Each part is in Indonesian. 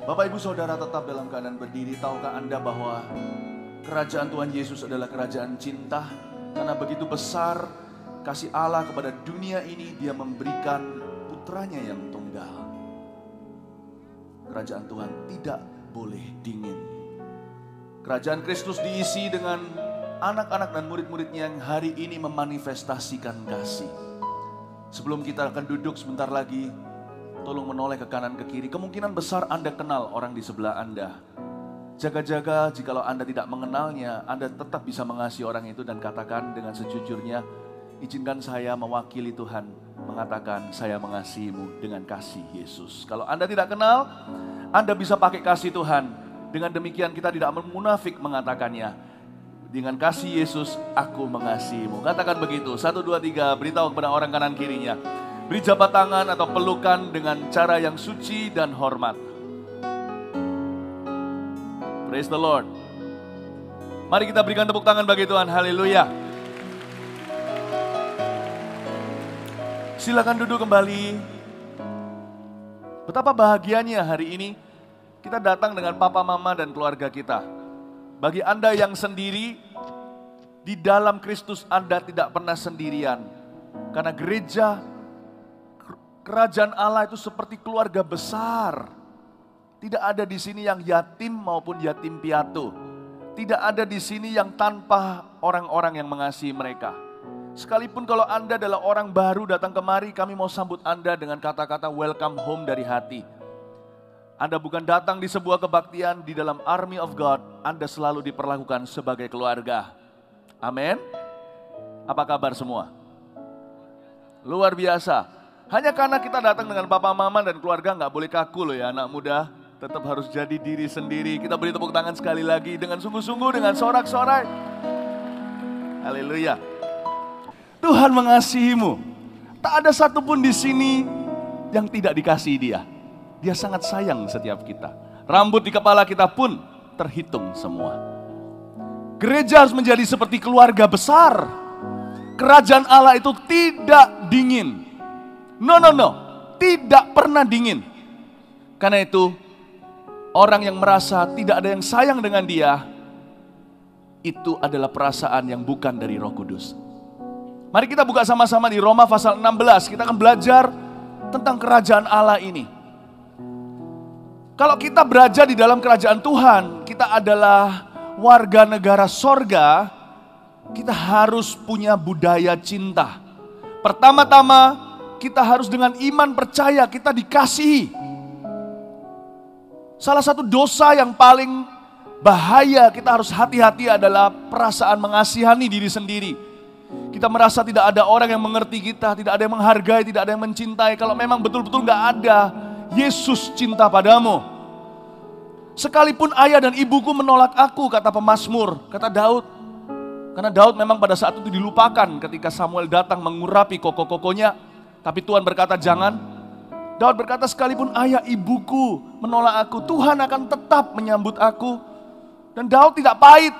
Bapak Ibu Saudara tetap dalam keadaan berdiri. Tahukah Anda bahwa kerajaan Tuhan Yesus adalah kerajaan cinta? Karena begitu besar kasih Allah kepada dunia ini, Dia memberikan putranya yang tunggal. Kerajaan Tuhan tidak boleh dingin. Kerajaan Kristus diisi dengan anak-anak dan murid-muridnya yang hari ini memanifestasikan kasih. Sebelum kita akan duduk sebentar lagi, tolong menoleh ke kanan ke kiri. Kemungkinan besar Anda kenal orang di sebelah Anda. Jaga-jaga jikalau Anda tidak mengenalnya, Anda tetap bisa mengasihi orang itu dan katakan dengan sejujurnya, izinkan saya mewakili Tuhan, mengatakan saya mengasihimu dengan kasih Yesus. Kalau Anda tidak kenal, Anda bisa pakai kasih Tuhan. Dengan demikian kita tidak munafik mengatakannya. Dengan kasih Yesus, aku mengasihimu. Katakan begitu. 1, 2, 3, beritahu kepada orang kanan kirinya. Beri jabat tangan atau pelukan dengan cara yang suci dan hormat. Praise the Lord. Mari kita berikan tepuk tangan bagi Tuhan. Haleluya. Silakan duduk kembali. Betapa bahagianya hari ini kita datang dengan papa, mama, dan keluarga kita. Bagi Anda yang sendiri, di dalam Kristus Anda tidak pernah sendirian. Karena gereja, kerajaan Allah itu seperti keluarga besar. Tidak ada di sini yang yatim maupun yatim piatu. Tidak ada di sini yang tanpa orang-orang yang mengasihi mereka. Sekalipun kalau Anda adalah orang baru datang kemari, kami mau sambut Anda dengan kata-kata welcome home dari hati. Anda bukan datang di sebuah kebaktian, di dalam army of God, Anda selalu diperlakukan sebagai keluarga. Amin. Apa kabar semua? Luar biasa. Hanya karena kita datang dengan papa, mama, dan keluarga nggak boleh kaku loh ya anak muda. Tetap harus jadi diri sendiri. Kita beri tepuk tangan sekali lagi dengan sungguh-sungguh, dengan sorak-sorai. Haleluya. Tuhan mengasihimu. Tak ada satupun di sini yang tidak dikasihi Dia. Dia sangat sayang setiap kita. Rambut di kepala kita pun terhitung semua. Gereja harus menjadi seperti keluarga besar. Kerajaan Allah itu tidak dingin. No. Tidak pernah dingin. Karena itu, orang yang merasa tidak ada yang sayang dengan dia, itu adalah perasaan yang bukan dari Roh Kudus. Mari kita buka sama-sama di Roma pasal 16. Kita akan belajar tentang kerajaan Allah ini. Kalau kita berada di dalam kerajaan Tuhan, kita adalah warga negara sorga, kita harus punya budaya cinta. Pertama-tama, kita harus dengan iman percaya kita dikasihi. Salah satu dosa yang paling bahaya kita harus hati-hati adalah perasaan mengasihani diri sendiri. Kita merasa tidak ada orang yang mengerti kita, tidak ada yang menghargai, tidak ada yang mencintai. Kalau memang betul-betul gak ada Yesus cinta padamu. Sekalipun ayah dan ibuku menolak aku, kata pemazmur, kata Daud. Karena Daud memang pada saat itu dilupakan ketika Samuel datang mengurapi koko-kokonya. Tapi Tuhan berkata jangan. Daud berkata sekalipun ayah ibuku menolak aku, Tuhan akan tetap menyambut aku. Dan Daud tidak pahit.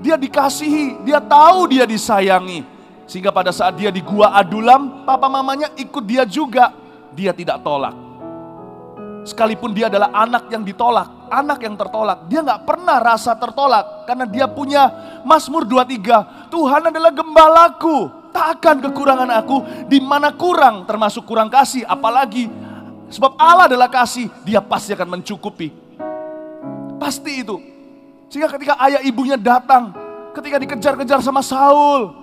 Dia dikasihi, dia tahu dia disayangi. Sehingga pada saat dia di gua Adulam, papa mamanya ikut dia juga. Dia tidak tolak. Sekalipun dia adalah anak yang ditolak, anak yang tertolak, dia gak pernah rasa tertolak. Karena dia punya Mazmur 23, Tuhan adalah gembalaku, tak akan kekurangan aku. Di mana kurang, termasuk kurang kasih, apalagi sebab Allah adalah kasih, dia pasti akan mencukupi. Pasti itu. Sehingga ketika ayah ibunya datang, ketika dikejar-kejar sama Saul,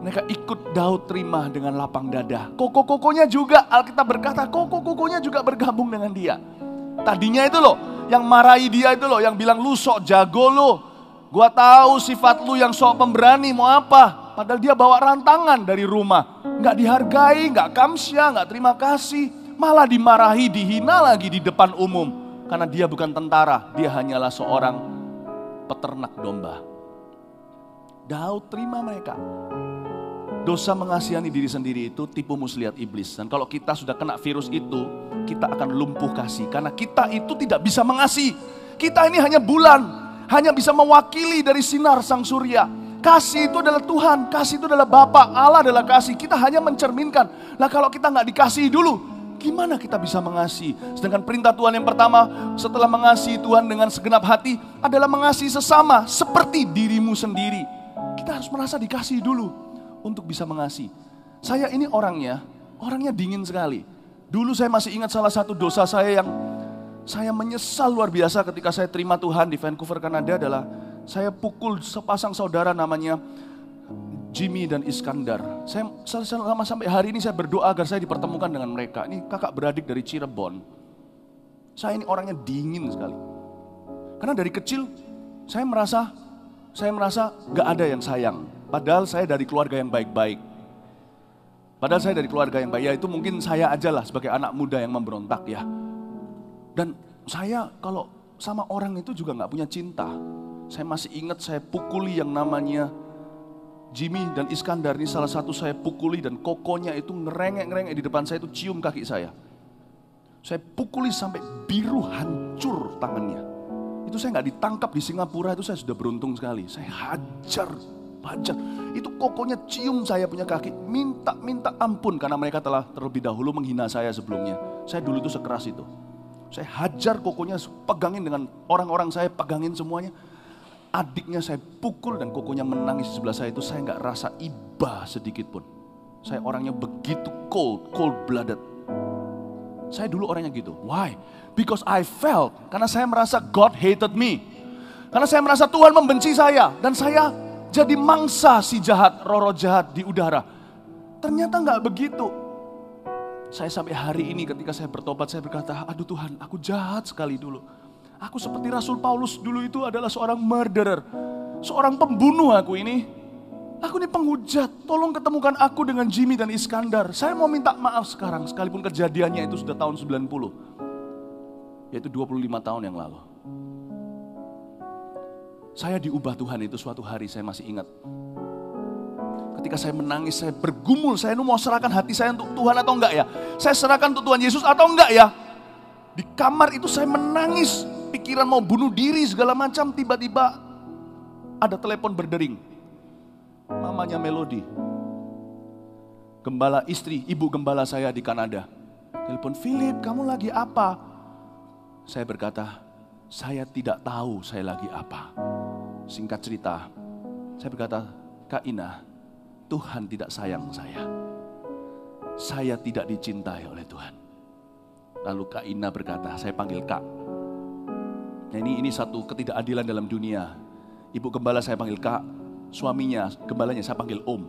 mereka ikut Daud terima dengan lapang dada. Koko-kokonya juga, Alkitab berkata, koko-kokonya juga bergabung dengan dia. Tadinya itu loh, yang marahi dia itu loh, yang bilang lu sok jago lo. Gua tahu sifat lu yang sok pemberani, mau apa? Padahal dia bawa rantangan dari rumah. Gak dihargai, gak kamsya, gak terima kasih. Malah dimarahi, dihina lagi di depan umum. Karena dia bukan tentara, dia hanyalah seorang peternak domba. Daud terima mereka. Dosa mengasihani diri sendiri itu tipu muslihat iblis. Dan kalau kita sudah kena virus itu, kita akan lumpuh kasih. Karena kita itu tidak bisa mengasihi. Kita ini hanya bulan, hanya bisa mewakili dari sinar sang surya. Kasih itu adalah Tuhan, kasih itu adalah Bapa, Allah adalah kasih. Kita hanya mencerminkan. Nah kalau kita nggak dikasihi dulu, Gimana kita bisa mengasihi? Sedangkan perintah Tuhan yang pertama setelah mengasihi Tuhan dengan segenap hati adalah mengasihi sesama seperti dirimu sendiri. Kita harus merasa dikasihi dulu untuk bisa mengasihi. Saya ini orangnya dingin sekali. Dulu saya masih ingat salah satu dosa saya yang saya menyesal luar biasa ketika saya terima Tuhan di Vancouver, Kanada adalah saya pukul sepasang saudara namanya Jimmy dan Iskandar. Saya selama sampai hari ini saya berdoa agar saya dipertemukan dengan mereka. Ini kakak beradik dari Cirebon. Saya ini orangnya dingin sekali. Karena dari kecil saya merasa gak ada yang sayang. Padahal saya dari keluarga yang baik-baik. Ya itu mungkin saya aja lah sebagai anak muda yang memberontak ya. Dan saya kalau sama orang itu juga gak punya cinta. Saya masih ingat saya pukuli yang namanya Jimmy dan Iskandar, ini salah satu saya pukuli dan kokonya itu ngerengek-ngerengek di depan saya, itu cium kaki saya. Saya pukuli sampai biru hancur tangannya. Itu saya nggak ditangkap di Singapura, itu saya sudah beruntung sekali. Saya hajar. Itu kokonya cium saya punya kaki, minta ampun karena mereka telah terlebih dahulu menghina saya sebelumnya. Saya dulu itu sekeras itu. Saya hajar kokonya, pegangin dengan orang-orang saya, pegangin semuanya. Adiknya saya pukul dan kokonya menangis di sebelah saya itu, saya nggak rasa iba sedikit pun. Saya orangnya begitu cold blooded. Saya dulu orangnya gitu. Why? Because I felt, karena saya merasa God hated me. Karena saya merasa Tuhan membenci saya dan saya jadi mangsa si jahat, roh jahat di udara. Ternyata nggak begitu. Saya sampai hari ini ketika saya bertobat saya berkata, aduh Tuhan, aku jahat sekali dulu. Aku seperti Rasul Paulus dulu itu adalah seorang murderer. Seorang pembunuh aku ini. Aku ini penghujat. Tolong ketemukan aku dengan Jimmy dan Iskandar. Saya mau minta maaf sekarang. Sekalipun kejadiannya itu sudah tahun 90. Yaitu 25 tahun yang lalu. Saya diubah Tuhan itu suatu hari, saya masih ingat. Ketika saya menangis, saya bergumul. Saya mau serahkan hati saya untuk Tuhan atau enggak ya. Saya serahkan untuk Tuhan Yesus atau enggak ya. Di kamar itu saya menangis. Pikiran mau bunuh diri segala macam, tiba-tiba ada telepon berdering. Mamanya Melody. Gembala istri, ibu gembala saya di Kanada. Telepon, Philip, kamu lagi apa? Saya berkata, saya tidak tahu saya lagi apa. Singkat cerita, saya berkata, Kak Ina, Tuhan tidak sayang saya. Saya tidak dicintai oleh Tuhan. Lalu Kak Ina berkata, saya panggil Kak. Nah ini satu ketidakadilan dalam dunia. Ibu gembala saya panggil Kak, suaminya, gembalanya saya panggil Om.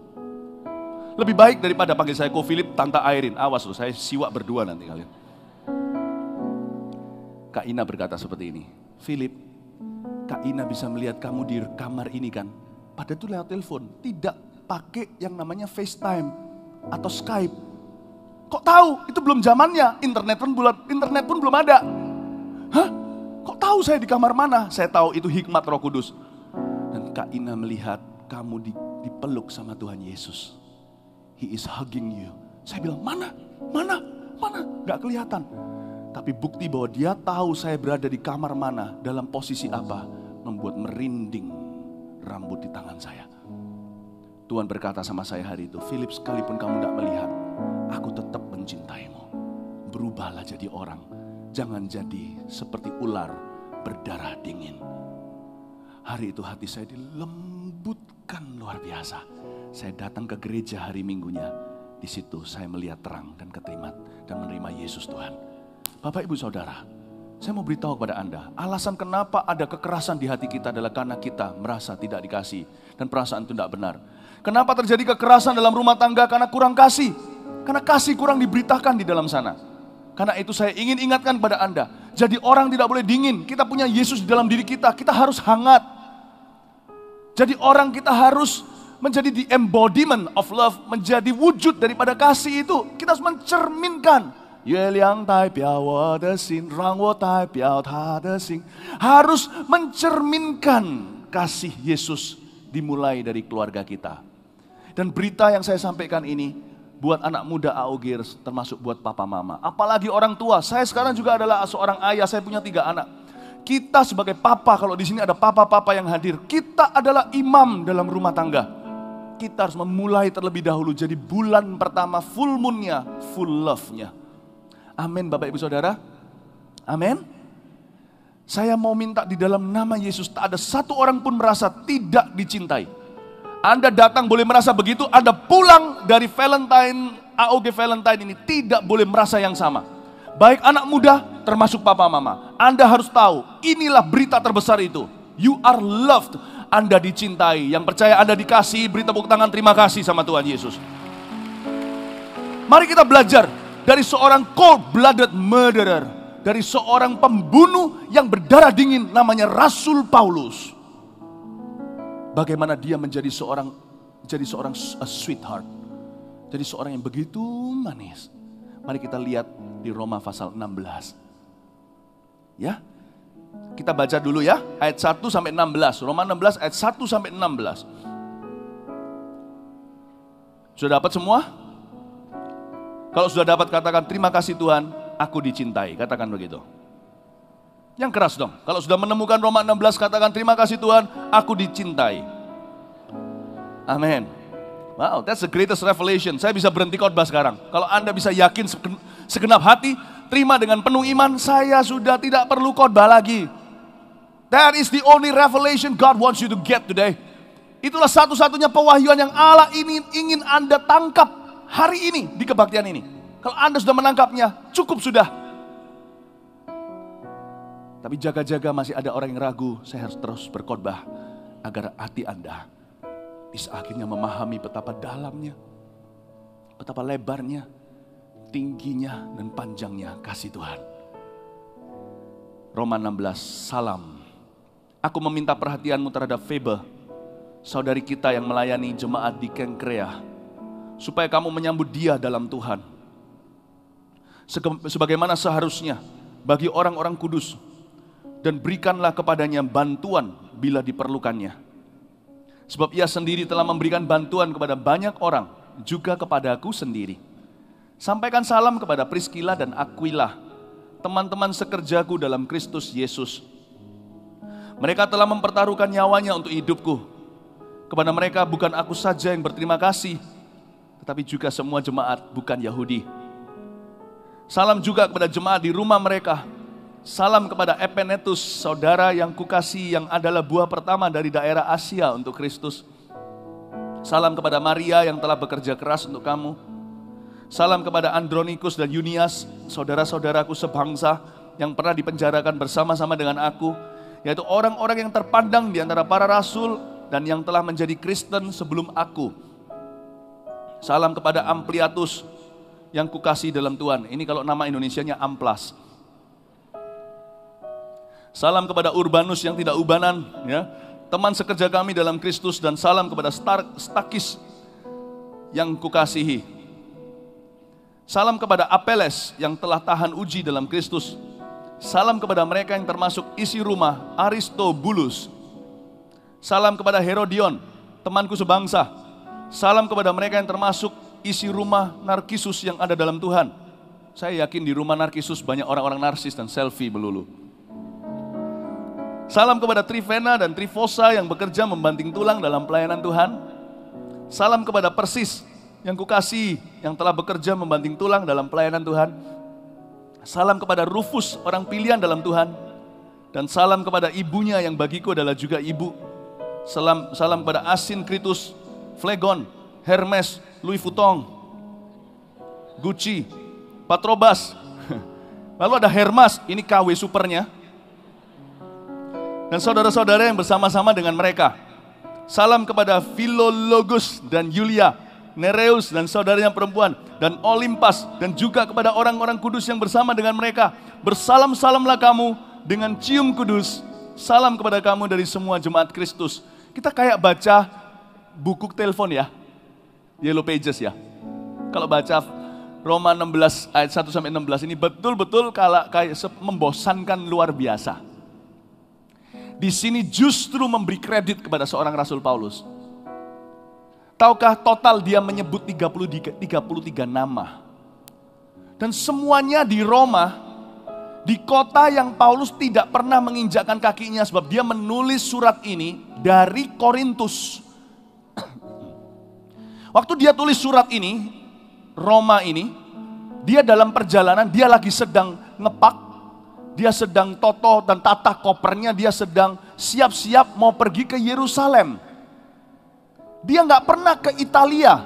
Lebih baik daripada panggil saya Ko Philip, Tante Airin. Awas loh, saya siwak berdua nanti kalian. Kak Ina berkata seperti ini, Philip, Kak Ina bisa melihat kamu di kamar ini kan? Padahal itu lewat telepon, tidak pakai yang namanya FaceTime atau Skype. Kok tahu? Itu belum zamannya, internet pun belum ada. Hah? Kok tahu saya di kamar mana? Saya tahu itu hikmat Roh Kudus. Dan Kak Ina melihat kamu dipeluk sama Tuhan Yesus. He is hugging you. Saya bilang, mana? Gak kelihatan. Tapi bukti bahwa dia tahu saya berada di kamar mana, dalam posisi apa, membuat merinding rambut di tangan saya. Tuhan berkata sama saya hari itu, Philip, sekalipun kamu gak melihat, aku tetap mencintaimu. Berubahlah jadi orang. Jangan jadi seperti ular berdarah dingin. Hari itu hati saya dilembutkan luar biasa. Saya datang ke gereja hari Minggunya. Di situ saya melihat terang dan keterimat dan menerima Yesus Tuhan. Bapak Ibu Saudara, saya mau beritahu kepada Anda, alasan kenapa ada kekerasan di hati kita adalah karena kita merasa tidak dikasih dan perasaan itu tidak benar. Kenapa terjadi kekerasan dalam rumah tangga? Karena kurang kasih. Karena kasih kurang diberitakan di dalam sana. Karena itu saya ingin ingatkan kepada Anda, jadi orang tidak boleh dingin. Kita punya Yesus di dalam diri kita harus hangat. Jadi orang kita harus menjadi the embodiment of love, menjadi wujud daripada kasih itu. Kita harus mencerminkan. Harus mencerminkan kasih Yesus dimulai dari keluarga kita. Dan berita yang saya sampaikan ini buat anak muda AOG, termasuk buat papa mama. Apalagi orang tua. Saya sekarang juga adalah seorang ayah, saya punya 3 anak. Kita sebagai papa, kalau di sini ada papa-papa yang hadir, kita adalah imam dalam rumah tangga. Kita harus memulai terlebih dahulu. Jadi bulan pertama full moon-nya, full love-nya. Amin Bapak Ibu Saudara. Amin. Saya mau minta di dalam nama Yesus, tak ada satu orang pun merasa tidak dicintai. Anda datang boleh merasa begitu, Anda pulang dari Valentine, AOG Valentine ini tidak boleh merasa yang sama. Baik anak muda, termasuk papa mama. Anda harus tahu, inilah berita terbesar itu. You are loved, Anda dicintai. Yang percaya Anda dikasih, beri tepuk tangan terima kasih sama Tuhan Yesus. Mari kita belajar dari seorang cold-blooded murderer, dari seorang pembunuh yang berdarah dingin namanya Rasul Paulus. Bagaimana dia menjadi seorang sweetheart, jadi seorang yang begitu manis. Mari kita lihat di Roma pasal 16. Ya. Kita baca dulu ya, ayat 1 sampai 16. Roma 16 ayat 1 sampai 16. Sudah dapat semua? Kalau sudah dapat katakan terima kasih Tuhan, aku dicintai. Katakan begitu. Yang keras dong. Kalau sudah menemukan Roma 16 katakan terima kasih Tuhan, aku dicintai. Amin. Wow, that's the greatest revelation. Saya bisa berhenti khotbah sekarang. Kalau Anda bisa yakin segenap hati, terima dengan penuh iman, saya sudah tidak perlu khotbah lagi. That is the only revelation God wants you to get today. Itulah satu-satunya pewahyuan yang Allah ingin Anda tangkap hari ini di kebaktian ini. Kalau Anda sudah menangkapnya, cukup sudah. Tapi jaga-jaga masih ada orang yang ragu, saya harus terus berkhotbah agar hati Anda bisa akhirnya memahami betapa dalamnya, betapa lebarnya, tingginya dan panjangnya kasih Tuhan. Roma 16, salam. Aku meminta perhatianmu terhadap Febe, saudari kita yang melayani jemaat di Kenkrea, supaya kamu menyambut dia dalam Tuhan. Sebagaimana seharusnya bagi orang-orang kudus, dan berikanlah kepadanya bantuan bila diperlukannya. Sebab ia sendiri telah memberikan bantuan kepada banyak orang, juga kepadaku sendiri. Sampaikan salam kepada Priscilla dan Aquila, teman-teman sekerjaku dalam Kristus Yesus. Mereka telah mempertaruhkan nyawanya untuk hidupku. Kepada mereka bukan aku saja yang berterima kasih, tetapi juga semua jemaat bukan Yahudi. Salam juga kepada jemaat di rumah mereka. Salam kepada Epenetus, saudara yang kukasihi yang adalah buah pertama dari daerah Asia untuk Kristus. Salam kepada Maria yang telah bekerja keras untuk kamu. Salam kepada Andronikus dan Yunias, saudara-saudaraku sebangsa yang pernah dipenjarakan bersama-sama dengan aku, yaitu orang-orang yang terpandang di antara para rasul dan yang telah menjadi Kristen sebelum aku. Salam kepada Ampliatus yang kukasihi dalam Tuhan. Ini kalau nama Indonesianya Amplas. Salam kepada Urbanus yang tidak ubanan, ya, teman sekerja kami dalam Kristus, dan salam kepada Stakis yang kukasihi. Salam kepada Apeles yang telah tahan uji dalam Kristus. Salam kepada mereka yang termasuk isi rumah Aristobulus. Salam kepada Herodion, temanku sebangsa. Salam kepada mereka yang termasuk isi rumah Narkisus yang ada dalam Tuhan. Saya yakin di rumah Narkisus banyak orang-orang narsis dan selfie melulu. Salam kepada Trifena dan Trifosa yang bekerja membanting tulang dalam pelayanan Tuhan. Salam kepada Persis yang kukasihi yang telah bekerja membanting tulang dalam pelayanan Tuhan. Salam kepada Rufus, orang pilihan dalam Tuhan. Dan salam kepada ibunya yang bagiku adalah juga ibu. Salam kepada Asinkritus, Flegon, Hermes, Louis Vuitton, Gucci, Patrobas. Lalu ada Hermas, ini KW supernya. Dan saudara-saudara yang bersama-sama dengan mereka. Salam kepada Philologus dan Yulia, Nereus dan saudaranya perempuan, dan Olimpas, dan juga kepada orang-orang kudus yang bersama dengan mereka. Bersalam-salamlah kamu dengan cium kudus. Salam kepada kamu dari semua jemaat Kristus. Kita kayak baca buku telepon ya, Yellow Pages ya. Kalau baca Roma 16 ayat 1 sampai 16 ini betul-betul kayak membosankan luar biasa. Di sini justru memberi kredit kepada seorang Rasul Paulus. Tahukah total dia menyebut 33 nama. Dan semuanya di Roma, di kota yang Paulus tidak pernah menginjakkan kakinya, sebab dia menulis surat ini dari Korintus. Waktu dia tulis surat ini, Roma ini, Dia dalam perjalanan, dia lagi sedang ngepak, dia sedang toto dan tata kopernya, dia sedang siap-siap mau pergi ke Yerusalem. Dia nggak pernah ke Italia.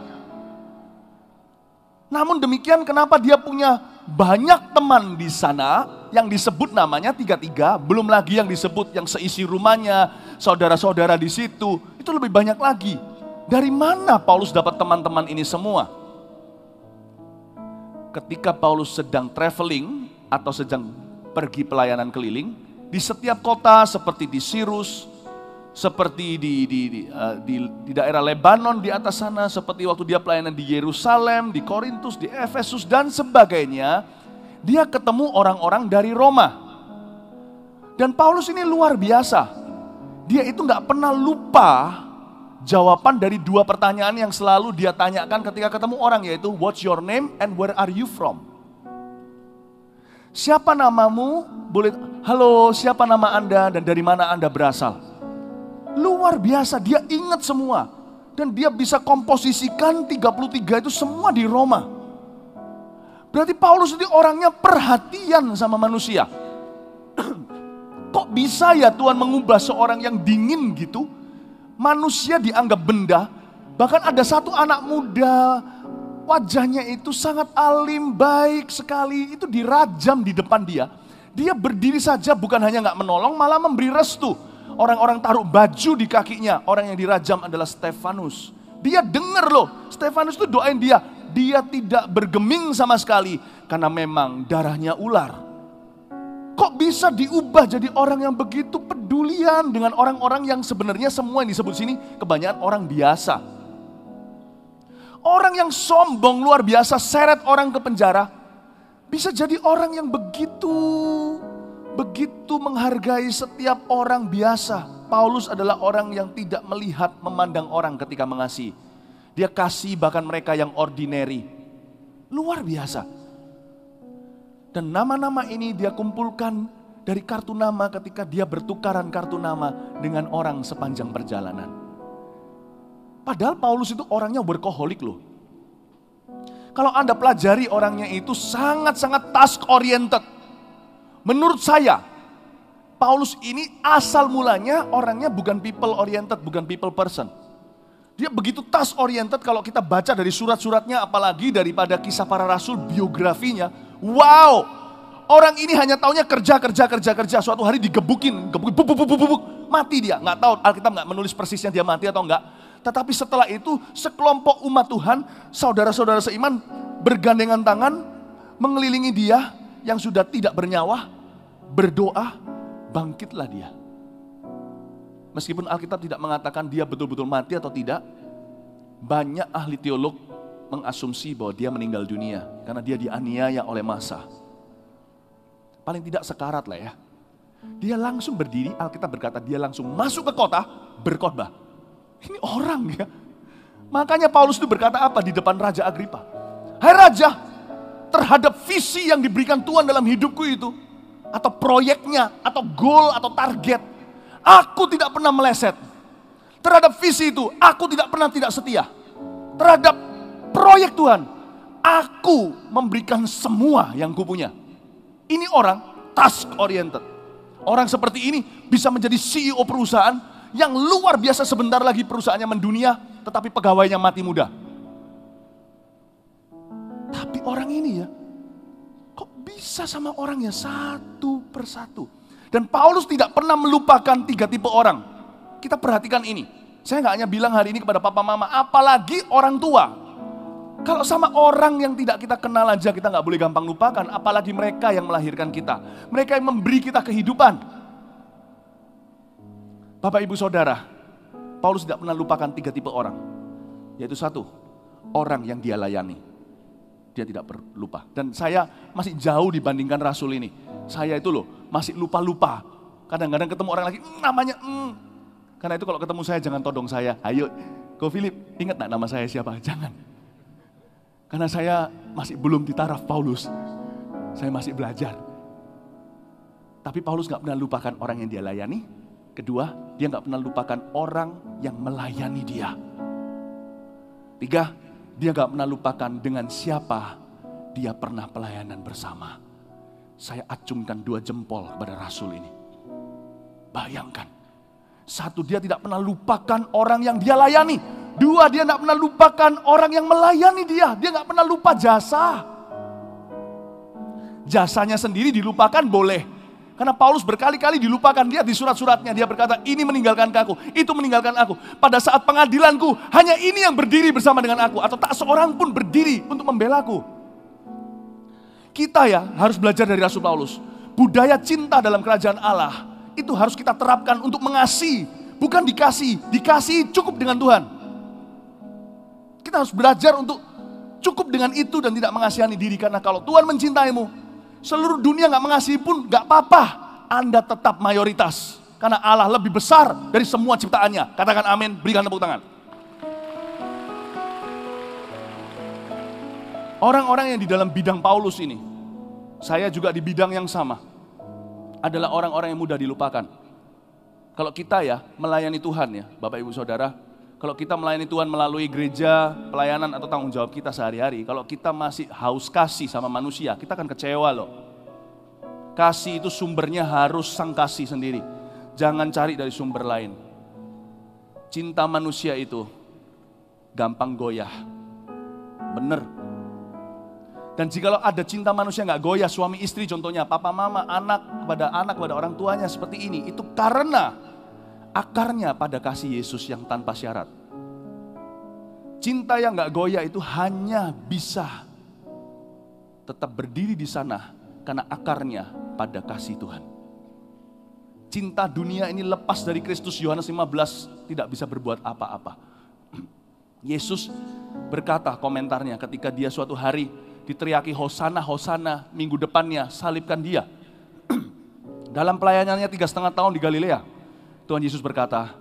Namun demikian kenapa dia punya banyak teman di sana yang disebut namanya 33, belum lagi yang disebut yang seisi rumahnya, saudara-saudara di situ, itu lebih banyak lagi. Dari mana Paulus dapat teman-teman ini semua? Ketika Paulus sedang traveling atau sedang pergi pelayanan keliling, di setiap kota seperti di Sirus, seperti di daerah Lebanon di atas sana, seperti waktu dia pelayanan di Yerusalem, di Korintus, di Efesus dan sebagainya, dia ketemu orang-orang dari Roma. Dan Paulus ini luar biasa. Dia itu nggak pernah lupa jawaban dari dua pertanyaan yang selalu dia tanyakan ketika ketemu orang, yaitu what's your name and where are you from? Siapa namamu? Halo, siapa nama Anda dan dari mana Anda berasal? Luar biasa, dia ingat semua. Dan dia bisa komposisikan 33 itu semua di Roma. Berarti Paulus ini orangnya perhatian sama manusia. Kok bisa ya Tuhan mengubah seorang yang dingin gitu? Manusia dianggap benda. Bahkan ada satu anak muda, wajahnya itu sangat alim, baik sekali. Itu dirajam di depan dia. Dia berdiri saja bukan hanya gak menolong, malah memberi restu. Orang-orang taruh baju di kakinya. Orang yang dirajam adalah Stefanus. Dia dengar loh, Stefanus itu doain dia. Dia tidak bergeming sama sekali. Karena memang darahnya ular. Kok bisa diubah jadi orang yang begitu pedulian dengan orang-orang yang sebenarnya semua yang disebut sini kebanyakan orang biasa. Orang yang sombong luar biasa, seret orang ke penjara. Bisa jadi orang yang begitu menghargai setiap orang biasa. Paulus adalah orang yang tidak melihat, memandang orang ketika mengasihi. Dia kasih bahkan mereka yang ordinary. Luar biasa. Dan nama-nama ini dia kumpulkan dari kartu nama ketika dia bertukaran kartu nama dengan orang sepanjang perjalanan. Padahal Paulus itu orangnya workaholic loh. Kalau Anda pelajari orangnya itu sangat-sangat task oriented. Menurut saya, Paulus ini asal mulanya orangnya bukan people oriented, bukan people person. Dia begitu task oriented kalau kita baca dari surat-suratnya, apalagi daripada Kisah Para Rasul, biografinya. Wow, orang ini hanya taunya kerja. Suatu hari digebukin, bubuk, mati dia. Nggak tahu, Alkitab nggak menulis persisnya dia mati atau enggak. Tetapi setelah itu sekelompok umat Tuhan, saudara-saudara seiman bergandengan tangan mengelilingi dia yang sudah tidak bernyawa, berdoa, bangkitlah dia. Meskipun Alkitab tidak mengatakan dia betul-betul mati atau tidak, banyak ahli teolog mengasumsi bahwa dia meninggal dunia karena dia dianiaya oleh massa. Paling tidak sekarat lah ya. Dia langsung berdiri, Alkitab berkata dia langsung masuk ke kota berkhotbah. Ini orang ya. Makanya Paulus itu berkata apa di depan Raja Agripa? Hai Raja, terhadap visi yang diberikan Tuhan dalam hidupku itu, atau proyeknya, atau goal, atau target, aku tidak pernah meleset. Terhadap visi itu, aku tidak pernah tidak setia. Terhadap proyek Tuhan, aku memberikan semua yang kupunya. Ini orang task oriented. Orang seperti ini bisa menjadi CEO perusahaan yang luar biasa, sebentar lagi perusahaannya mendunia, tetapi pegawainya mati muda. Tapi orang ini ya, kok bisa sama orangnya satu persatu. Dan Paulus tidak pernah melupakan 3 tipe orang. Kita perhatikan ini. Saya nggak hanya bilang hari ini kepada papa mama, apalagi orang tua. Kalau sama orang yang tidak kita kenal aja kita nggak boleh gampang lupakan, apalagi mereka yang melahirkan kita. Mereka yang memberi kita kehidupan. Bapak ibu saudara, Paulus tidak pernah lupakan 3 tipe orang. Yaitu 1, orang yang dia layani. Dia tidak lupa. Dan saya masih jauh dibandingkan Rasul ini. Saya itu loh masih lupa-lupa. Kadang-kadang ketemu orang lagi, namanya Karena itu kalau ketemu saya jangan todong saya. Ayo, Ko Philip, ingat gak nama saya siapa? Jangan. Karena saya masih belum di taraf Paulus. Saya masih belajar. Tapi Paulus gak pernah lupakan orang yang dia layani. Kedua, dia gak pernah lupakan orang yang melayani dia. 3, dia gak pernah lupakan dengan siapa dia pernah pelayanan bersama. Saya acungkan 2 jempol kepada rasul ini. Bayangkan. 1, dia tidak pernah lupakan orang yang dia layani. 2, dia tidak pernah lupakan orang yang melayani dia. Dia tidak pernah lupa jasa. Jasanya sendiri dilupakan boleh. Karena Paulus berkali-kali dilupakan dia di surat-suratnya. Dia berkata, ini meninggalkan aku, itu meninggalkan aku. Pada saat pengadilanku, hanya ini yang berdiri bersama dengan aku. Atau tak seorang pun berdiri untuk membelaku. Kita ya harus belajar dari Rasul Paulus. Budaya cinta dalam kerajaan Allah, itu harus kita terapkan untuk mengasihi. Bukan dikasih, dikasih cukup dengan Tuhan. Kita harus belajar untuk cukup dengan itu dan tidak mengasihani diri. Karena kalau Tuhan mencintaimu, seluruh dunia gak mengasihi pun gak apa-apa. Anda tetap mayoritas. Karena Allah lebih besar dari semua ciptaannya. Katakan amin, berikan tepuk tangan. Orang-orang yang di dalam bidang Paulus ini, saya juga di bidang yang sama, adalah orang-orang yang mudah dilupakan. Kalau kita ya melayani Tuhan ya, Bapak Ibu Saudara, kalau kita melayani Tuhan melalui gereja, pelayanan atau tanggung jawab kita sehari-hari, kalau kita masih haus kasih sama manusia, kita akan kecewa loh. Kasih itu sumbernya harus sang kasih sendiri. Jangan cari dari sumber lain. Cinta manusia itu gampang goyah. Bener. Dan jikalau ada cinta manusia gak goyah, suami istri contohnya, papa mama, anak kepada orang tuanya seperti ini, itu karena akarnya pada kasih Yesus yang tanpa syarat. Cinta yang gak goyah itu hanya bisa tetap berdiri di sana karena akarnya pada kasih Tuhan. Cinta dunia ini lepas dari Kristus, Yohanes 15 tidak bisa berbuat apa-apa. Yesus berkata komentarnya ketika dia suatu hari diteriaki Hosana, Hosana, minggu depannya salibkan dia. Dalam pelayanannya 3,5 tahun di Galilea, Tuhan Yesus berkata,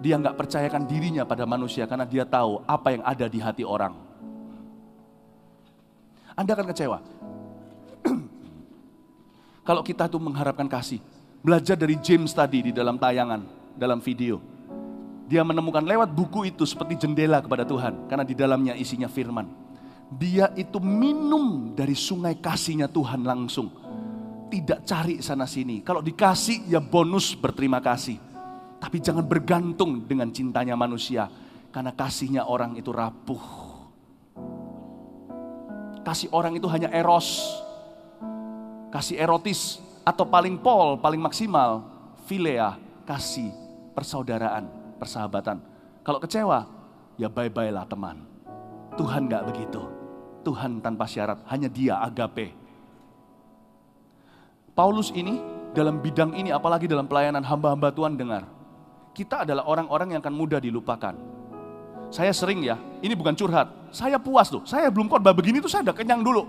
dia gak percayakan dirinya pada manusia karena dia tahu apa yang ada di hati orang. Anda akan kecewa. Kalau kita tuh mengharapkan kasih. Belajar dari James tadi di dalam tayangan, dalam video. Dia menemukan lewat buku itu seperti jendela kepada Tuhan. Karena di dalamnya isinya firman. Dia itu minum dari sungai kasihnya Tuhan langsung. Tidak cari sana sini. Kalau dikasih ya bonus berterima kasih. Tapi jangan bergantung dengan cintanya manusia. Karena kasihnya orang itu rapuh. Kasih orang itu hanya eros. Kasih erotis. Atau paling paling maksimal. Philea, kasih, persaudaraan, persahabatan. Kalau kecewa, ya bye-bye lah teman. Tuhan gak begitu. Tuhan tanpa syarat, hanya dia agape. Paulus ini, dalam bidang ini, apalagi dalam pelayanan hamba-hamba Tuhan dengar. Kita adalah orang-orang yang akan mudah dilupakan. Saya sering ya, ini bukan curhat. Saya puas tuh, saya belum khotbah begini tuh saya udah kenyang dulu.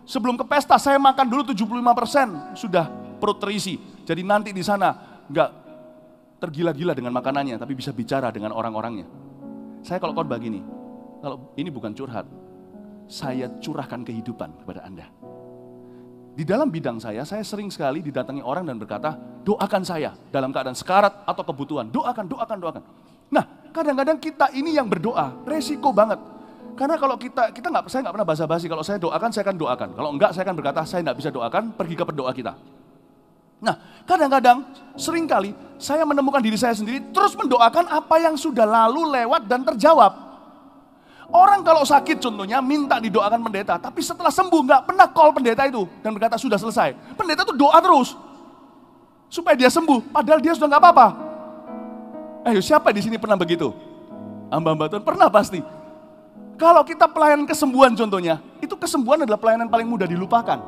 Sebelum ke pesta saya makan dulu 75%, sudah perut terisi. Jadi nanti di sana gak tergila-gila dengan makanannya, tapi bisa bicara dengan orang-orangnya. Saya kalau khotbah gini, kalau ini bukan curhat, saya curahkan kehidupan kepada Anda. Di dalam bidang saya sering sekali didatangi orang dan berkata, doakan saya dalam keadaan sekarat atau kebutuhan. Doakan. Nah, kadang-kadang kita ini yang berdoa, resiko banget. Karena kalau saya nggak pernah basa-basi. Kalau saya doakan, saya akan doakan. Kalau enggak, saya akan berkata, saya nggak bisa doakan, pergi ke pendoa kita. Nah, kadang-kadang, seringkali saya menemukan diri saya sendiri terus mendoakan apa yang sudah lalu, lewat, dan terjawab. Orang kalau sakit contohnya minta didoakan pendeta, tapi setelah sembuh nggak pernah call pendeta itu dan berkata sudah selesai. Pendeta itu doa terus supaya dia sembuh, padahal dia sudah nggak apa-apa. Ayo, siapa di sini pernah begitu? Hamba-hamba Tuhan pernah pasti. Kalau kita pelayanan kesembuhan contohnya, itu kesembuhan adalah pelayanan paling mudah dilupakan.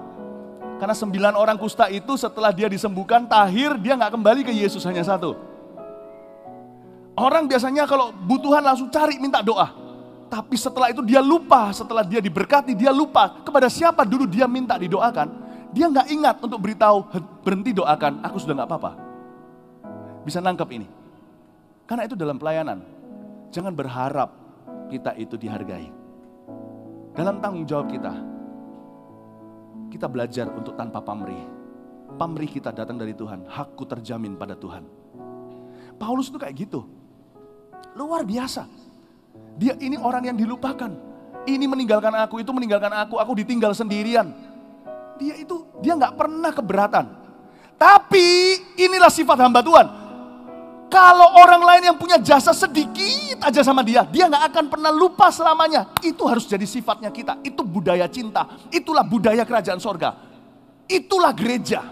Karena 9 orang kusta itu setelah dia disembuhkan, tahir dia nggak kembali ke Yesus, hanya satu. Orang biasanya kalau butuhan langsung cari minta doa. Tapi setelah itu dia lupa, setelah dia diberkati dia lupa kepada siapa dulu dia minta didoakan. Dia nggak ingat untuk beritahu, berhenti doakan, aku sudah nggak apa-apa. Bisa nangkep ini. Karena itu dalam pelayanan, jangan berharap kita itu dihargai. Dalam tanggung jawab kita belajar untuk tanpa pamrih. Pamrih kita datang dari Tuhan, hakku terjamin pada Tuhan. Paulus itu kayak gitu. Luar biasa. Dia ini orang yang dilupakan. Ini meninggalkan aku, itu meninggalkan aku ditinggal sendirian. Dia nggak pernah keberatan. Tapi inilah sifat hamba Tuhan. Kalau orang lain yang punya jasa sedikit aja sama dia nggak akan pernah lupa selamanya. Itu harus jadi sifatnya kita. Itu budaya cinta. Itulah budaya kerajaan sorga. Itulah gereja.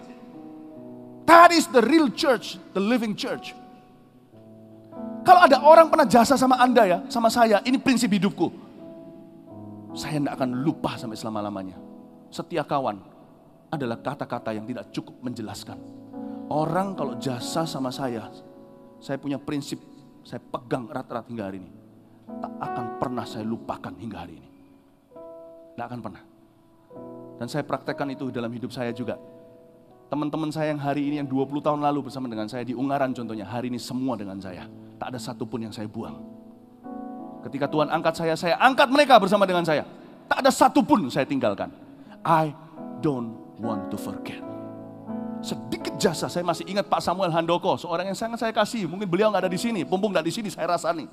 That is the real church, the living church. Kalau ada orang pernah jasa sama Anda ya, sama saya, ini prinsip hidupku. Saya tidak akan lupa sampai selama-lamanya. Setia kawan adalah kata-kata yang tidak cukup menjelaskan. Orang kalau jasa sama saya punya prinsip, saya pegang erat-erat hingga hari ini. Tak akan pernah saya lupakan hingga hari ini. Tidak akan pernah. Dan saya praktekkan itu dalam hidup saya juga. Teman-teman saya yang hari ini, yang 20 tahun lalu bersama dengan saya di Ungaran contohnya, hari ini semua dengan saya. Tak ada satupun yang saya buang. Ketika Tuhan angkat saya angkat mereka bersama dengan saya. Tak ada satupun saya tinggalkan. I don't want to forget. Sedikit jasa, saya masih ingat Pak Samuel Handoko, seorang yang sangat saya kasih. Mungkin beliau nggak ada di sini, Pumpung nggak di sini, saya rasani.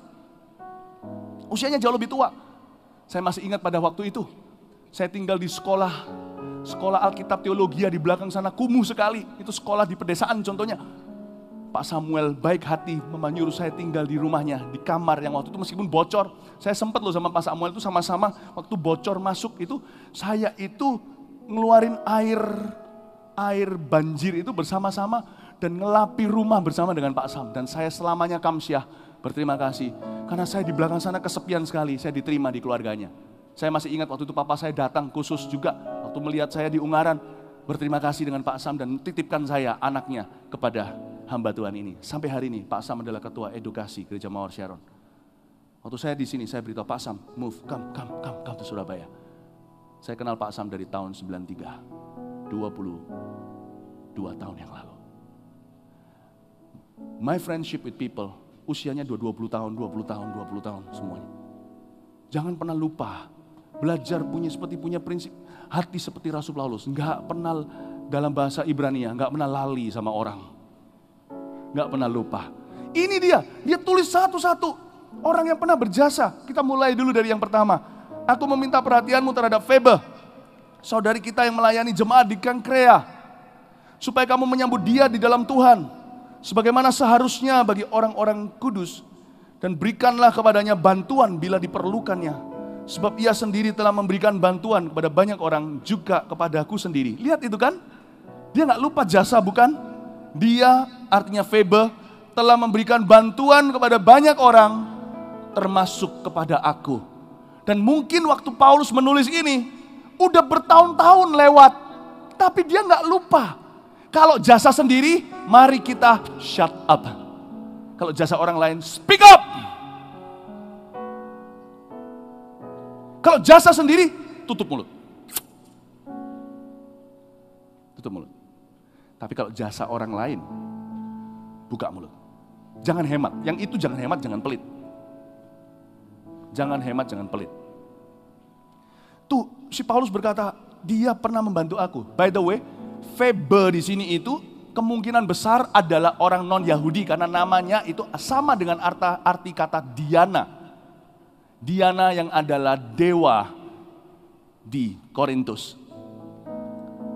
Usianya jauh lebih tua. Saya masih ingat pada waktu itu, saya tinggal di sekolah Alkitab Teologia di belakang sana, kumuh sekali. Itu sekolah di pedesaan contohnya. Pak Samuel baik hati menyuruh saya tinggal di rumahnya, di kamar yang waktu itu meskipun bocor. Saya sempat loh sama Pak Samuel itu sama-sama waktu bocor masuk itu, saya itu ngeluarin air banjir itu bersama-sama dan ngelapi rumah bersama dengan Pak Sam. Dan saya selamanya kamsyah berterima kasih. Karena saya di belakang sana kesepian sekali, saya diterima di keluarganya. Saya masih ingat waktu itu papa saya datang khusus juga waktu melihat saya di Ungaran. Berterima kasih dengan Pak Sam dan titipkan saya anaknya kepada hamba Tuhan ini. Sampai hari ini Pak Sam adalah ketua edukasi Gereja Mawar Sharon. Waktu saya di sini saya beritahu Pak Sam, move, come to Surabaya. Saya kenal Pak Sam dari tahun 93, 22 tahun yang lalu. My friendship with people, usianya 20 tahun semuanya. Jangan pernah lupa, belajar punya prinsip, hati seperti Rasul Paulus, enggak pernah dalam bahasa Ibrani enggak pernah lali sama orang. Enggak pernah lupa. Ini dia tulis satu-satu orang yang pernah berjasa. Kita mulai dulu dari yang pertama. Aku meminta perhatianmu terhadap Febe, saudari kita yang melayani jemaat di Kangkrea, supaya kamu menyambut dia di dalam Tuhan, sebagaimana seharusnya bagi orang-orang kudus, dan berikanlah kepadanya bantuan bila diperlukannya, sebab ia sendiri telah memberikan bantuan kepada banyak orang, juga kepadaku sendiri. Lihat itu kan, dia gak lupa jasa bukan? Dia, artinya Febe, telah memberikan bantuan kepada banyak orang, termasuk kepada aku. Dan mungkin waktu Paulus menulis ini, udah bertahun-tahun lewat, tapi dia gak lupa. Kalau jasa sendiri, mari kita shut up. Kalau jasa orang lain, speak up. Kalau jasa sendiri, tutup mulut. Tutup mulut. Tapi kalau jasa orang lain, buka mulut. Jangan hemat. Yang itu jangan hemat, jangan pelit. Jangan hemat, jangan pelit. Tuh, si Paulus berkata, dia pernah membantu aku. By the way, Febe di sini itu kemungkinan besar adalah orang non-Yahudi karena namanya itu sama dengan arti kata Diana. Diana yang adalah dewa di Korintus.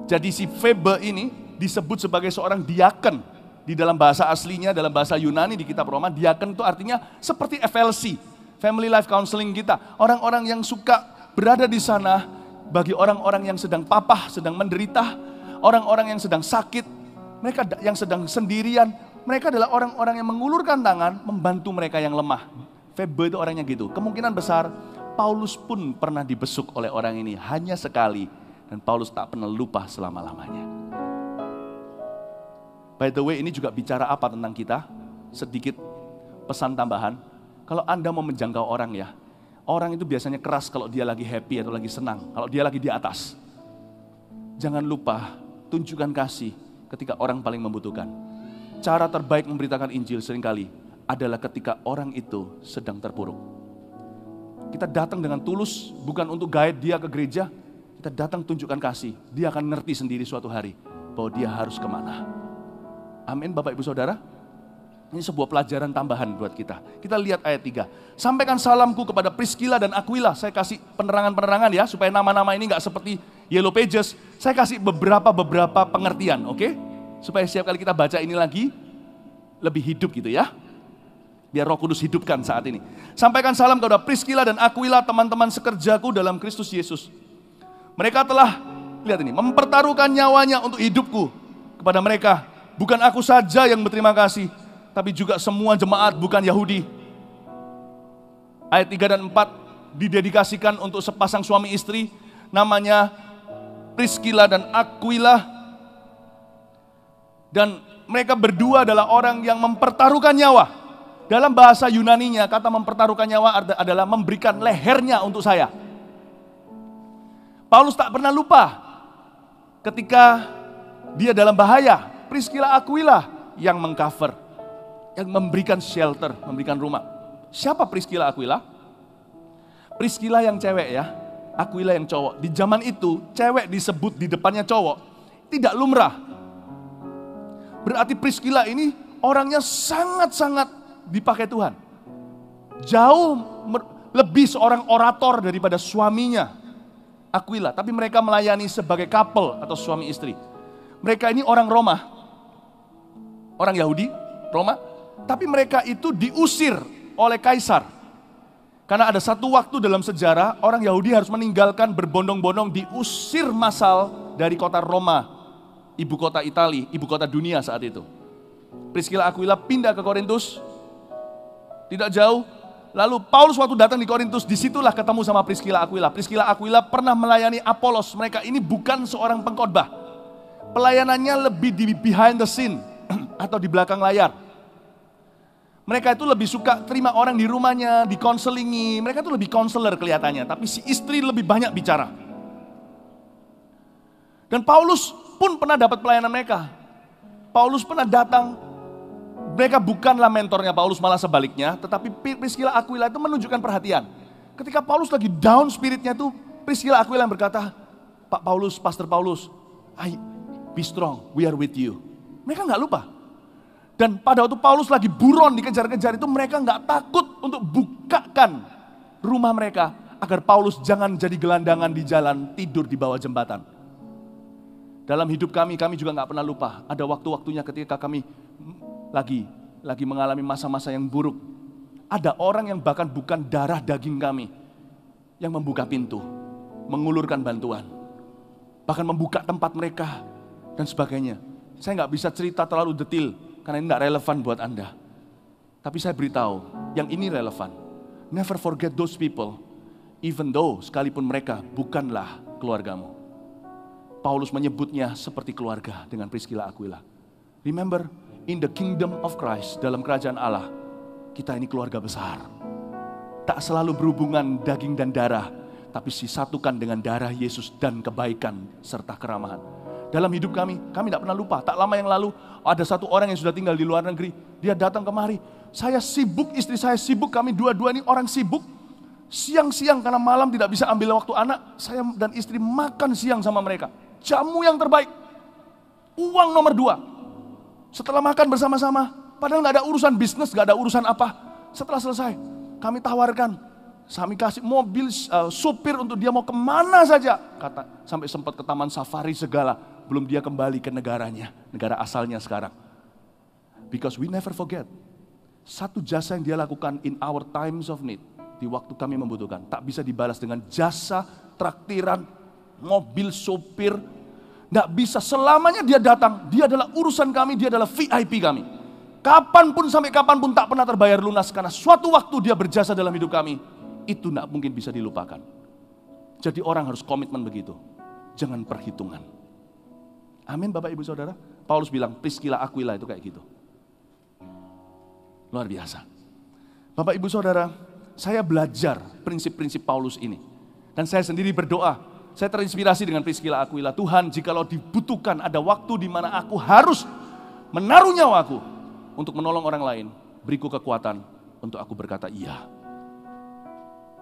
Jadi si Febe ini disebut sebagai seorang diaken. Di dalam bahasa aslinya, dalam bahasa Yunani di kitab Roma, diaken itu artinya seperti FLC, Family Life Counseling kita. Orang-orang yang suka berada di sana bagi orang-orang yang sedang papah, sedang menderita, orang-orang yang sedang sakit, mereka yang sedang sendirian, mereka adalah orang-orang yang mengulurkan tangan membantu mereka yang lemah. Febe itu orangnya gitu. Kemungkinan besar Paulus pun pernah dibesuk oleh orang ini hanya sekali, dan Paulus tak pernah lupa selama-lamanya. By the way, ini juga bicara apa tentang kita? Sedikit pesan tambahan. Kalau Anda mau menjangkau orang ya, orang itu biasanya keras kalau dia lagi happy atau lagi senang, kalau dia lagi di atas. Jangan lupa tunjukkan kasih ketika orang paling membutuhkan. Cara terbaik memberitakan Injil seringkali adalah ketika orang itu sedang terpuruk. Kita datang dengan tulus, bukan untuk guide dia ke gereja. Kita datang tunjukkan kasih. Dia akan ngerti sendiri suatu hari bahwa dia harus kemana. Amin Bapak Ibu Saudara. Ini sebuah pelajaran tambahan buat kita. Kita lihat ayat 3. Sampaikan salamku kepada Priscilla dan Aquila. Saya kasih penerangan-penerangan ya, supaya nama-nama ini nggak seperti Yellow Pages. Saya kasih beberapa pengertian, oke? Supaya setiap kali kita baca ini lagi, lebih hidup gitu ya. Biar Roh Kudus hidupkan saat ini. Sampaikan salam kepada Priscilla dan Aquila, teman-teman sekerjaku dalam Kristus Yesus. Mereka telah, lihat ini, mempertaruhkan nyawanya untuk hidupku. Kepada mereka, bukan aku saja yang berterima kasih, tapi juga semua jemaat bukan Yahudi. Ayat 3 dan 4 didedikasikan untuk sepasang suami istri, namanya Priscilla dan Aquila. Dan mereka berdua adalah orang yang mempertaruhkan nyawa. Dalam bahasa Yunaninya, kata mempertaruhkan nyawa adalah memberikan lehernya untuk saya. Paulus tak pernah lupa ketika dia dalam bahaya, Priscilla Aquila yang mengcover, yang memberikan shelter, memberikan rumah. Siapa Priscilla Aquila? Priscilla yang cewek ya, Aquila yang cowok. Di zaman itu, cewek disebut di depannya cowok, tidak lumrah. Berarti Priscilla ini orangnya sangat-sangat dipakai Tuhan. Jauh lebih seorang orator daripada suaminya, Aquila. Tapi mereka melayani sebagai couple atau suami istri. Mereka ini orang Roma, orang Yahudi, Roma. Tapi mereka itu diusir oleh kaisar. Karena ada satu waktu dalam sejarah, orang Yahudi harus meninggalkan berbondong-bondong, diusir massal dari kota Roma, ibu kota Italia, ibu kota dunia saat itu. Priscilla Aquila pindah ke Korintus, tidak jauh. Lalu Paulus waktu datang di Korintus, disitulah ketemu sama Priscilla Aquila. Priscilla Aquila pernah melayani Apolos. Mereka ini bukan seorang pengkhotbah. Pelayanannya lebih di behind the scene atau di belakang layar. Mereka itu lebih suka terima orang di rumahnya, dikonselingi. Mereka itu lebih konselor kelihatannya, tapi si istri lebih banyak bicara. Dan Paulus pun pernah dapat pelayanan mereka. Paulus pernah datang, mereka bukanlah mentornya Paulus, malah sebaliknya. Tetapi Priscilla Aquila itu menunjukkan perhatian. Ketika Paulus lagi down spiritnya itu, Priscilla Aquila yang berkata, Pak Paulus, Pastor Paulus, be strong, we are with you. Mereka gak lupa. Dan pada waktu Paulus lagi buron dikejar-kejar itu, mereka gak takut untuk bukakan rumah mereka, agar Paulus jangan jadi gelandangan di jalan, tidur di bawah jembatan. Dalam hidup kami juga gak pernah lupa, ada waktu-waktunya ketika kami lagi mengalami masa-masa yang buruk. Ada orang yang bahkan bukan darah daging kami, yang membuka pintu, mengulurkan bantuan, bahkan membuka tempat mereka, dan sebagainya. Saya gak bisa cerita terlalu detail, karena ini tidak relevan buat Anda. Tapi saya beritahu, yang ini relevan. Never forget those people, even though sekalipun mereka bukanlah keluargamu. Paulus menyebutnya seperti keluarga dengan Priscilla Aquila. Remember, in the kingdom of Christ, dalam kerajaan Allah, kita ini keluarga besar. Tak selalu berhubungan daging dan darah, tapi disatukan dengan darah Yesus dan kebaikan serta keramahan. Dalam hidup kami tidak pernah lupa. Tak lama yang lalu ada satu orang yang sudah tinggal di luar negeri. Dia datang kemari. Saya sibuk, istri saya sibuk, kami dua-dua ini orang sibuk. Siang-siang karena malam tidak bisa ambil waktu anak, saya dan istri makan siang sama mereka. Jamu yang terbaik. Uang nomor 2. Setelah makan bersama-sama, padahal gak ada urusan bisnis, gak ada urusan apa. Setelah selesai, kami tawarkan. Kami kasih mobil, supir untuk dia mau kemana saja. Kata, sampai sempat ke taman safari segala. Belum dia kembali ke negaranya, negara asalnya sekarang. Because we never forget. Satu jasa yang dia lakukan in our times of need. Di waktu kami membutuhkan. Tak bisa dibalas dengan jasa, traktiran, mobil, supir. Nggak bisa, selamanya dia datang. Dia adalah urusan kami, dia adalah VIP kami. Kapanpun sampai kapanpun tak pernah terbayar lunas. Karena suatu waktu dia berjasa dalam hidup kami. Itu nggak mungkin bisa dilupakan. Jadi orang harus komitmen begitu. Jangan perhitungan. Amin Bapak Ibu Saudara. Paulus bilang Priscilla Aquila itu kayak gitu. Luar biasa. Bapak Ibu Saudara, saya belajar prinsip-prinsip Paulus ini. Dan saya sendiri berdoa. Saya terinspirasi dengan Priscilla Aquila. Tuhan, jikalau dibutuhkan ada waktu di mana aku harus menaruh nyawaku untuk menolong orang lain, beriku kekuatan untuk aku berkata iya.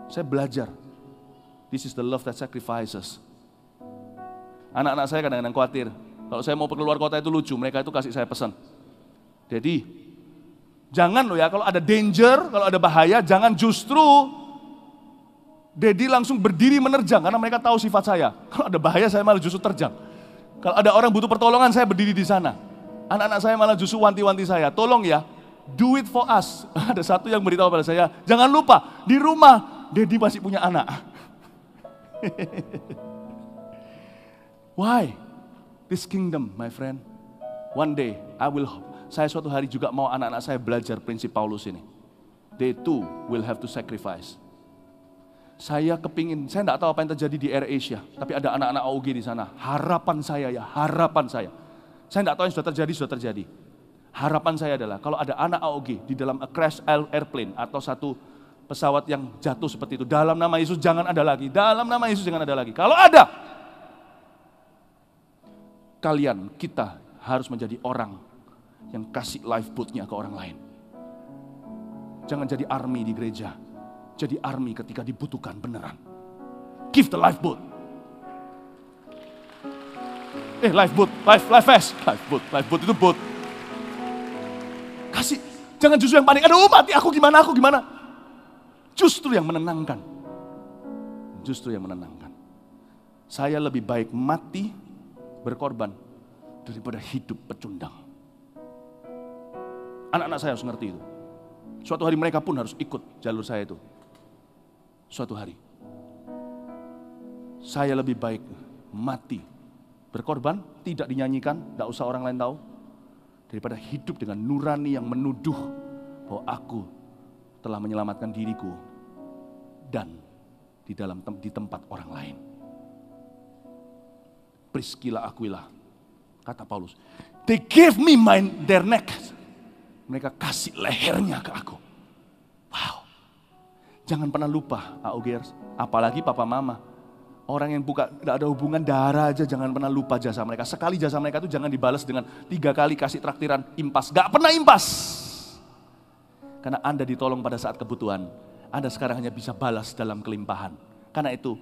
Saya belajar. This is the love that sacrifices. Anak-anak saya kadang-kadang khawatir. Kalau saya mau keluar kota itu lucu, mereka itu kasih saya pesan. Daddy, Jangan loh ya, kalau ada danger, kalau ada bahaya, jangan justru Daddy langsung berdiri menerjang, karena mereka tahu sifat saya. Kalau ada bahaya, saya malah justru terjang. Kalau ada orang butuh pertolongan, saya berdiri di sana. Anak-anak saya malah justru wanti-wanti saya, tolong ya, do it for us. Ada satu yang beritahu pada saya, jangan lupa, di rumah, Daddy masih punya anak. Why? This kingdom, my friend. One day, saya suatu hari juga mau anak-anak saya belajar prinsip Paulus ini. They too will have to sacrifice. Saya kepingin, saya tidak tahu apa yang terjadi di Air Asia, tapi ada anak-anak AOG di sana. Harapan saya ya, harapan saya. Saya tidak tahu yang sudah terjadi. Harapan saya adalah kalau ada anak AOG di dalam a crash airplane atau satu pesawat yang jatuh seperti itu, dalam nama Yesus jangan ada lagi. Dalam nama Yesus jangan ada lagi. Kalau ada, kita harus menjadi orang yang kasih lifeboat-nya ke orang lain. Jangan jadi army di gereja. Jadi army ketika dibutuhkan beneran. Give the lifeboat. Lifeboat, life vest. Lifeboat itu boat. Kasih, jangan justru yang panik. Aduh mati aku gimana. Justru yang menenangkan. Saya lebih baik mati berkorban daripada hidup pecundang. Anak-anak saya harus ngerti itu. Suatu hari mereka pun harus ikut jalur saya itu. Suatu hari. Saya lebih baik mati berkorban, tidak dinyanyikan, tidak usah orang lain tahu, daripada hidup dengan nurani yang menuduh bahwa aku telah menyelamatkan diriku dan di tempat orang lain. Priscilla Aquila, kata Paulus, they gave me their neck. Mereka kasih lehernya ke aku. Wow. Jangan pernah lupa, AOGers, apalagi papa mama. Orang yang tidak ada hubungan darah aja, jangan pernah lupa jasa mereka. Sekali jasa mereka itu jangan dibalas dengan 3 kali kasih traktiran impas. Gak pernah impas. Karena Anda ditolong pada saat kebutuhan. Anda sekarang hanya bisa balas dalam kelimpahan. Karena itu,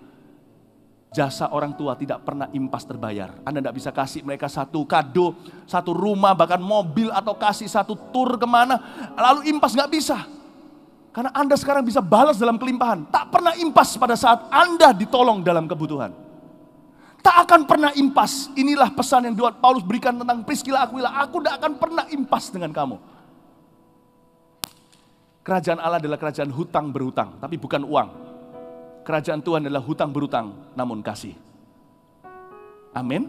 jasa orang tua tidak pernah impas terbayar. Anda tidak bisa kasih mereka satu kado, satu rumah, bahkan mobil, atau kasih satu tur kemana, lalu impas, gak bisa. Karena Anda sekarang bisa balas dalam kelimpahan. Tak pernah impas pada saat Anda ditolong dalam kebutuhan. Tak akan pernah impas. Inilah pesan yang Paulus berikan tentang Priscilla Aquila. Aku tidak akan pernah impas dengan kamu. Kerajaan Allah adalah kerajaan hutang berhutang, tapi bukan uang. Kerajaan Tuhan adalah hutang berhutang, namun kasih. Amin.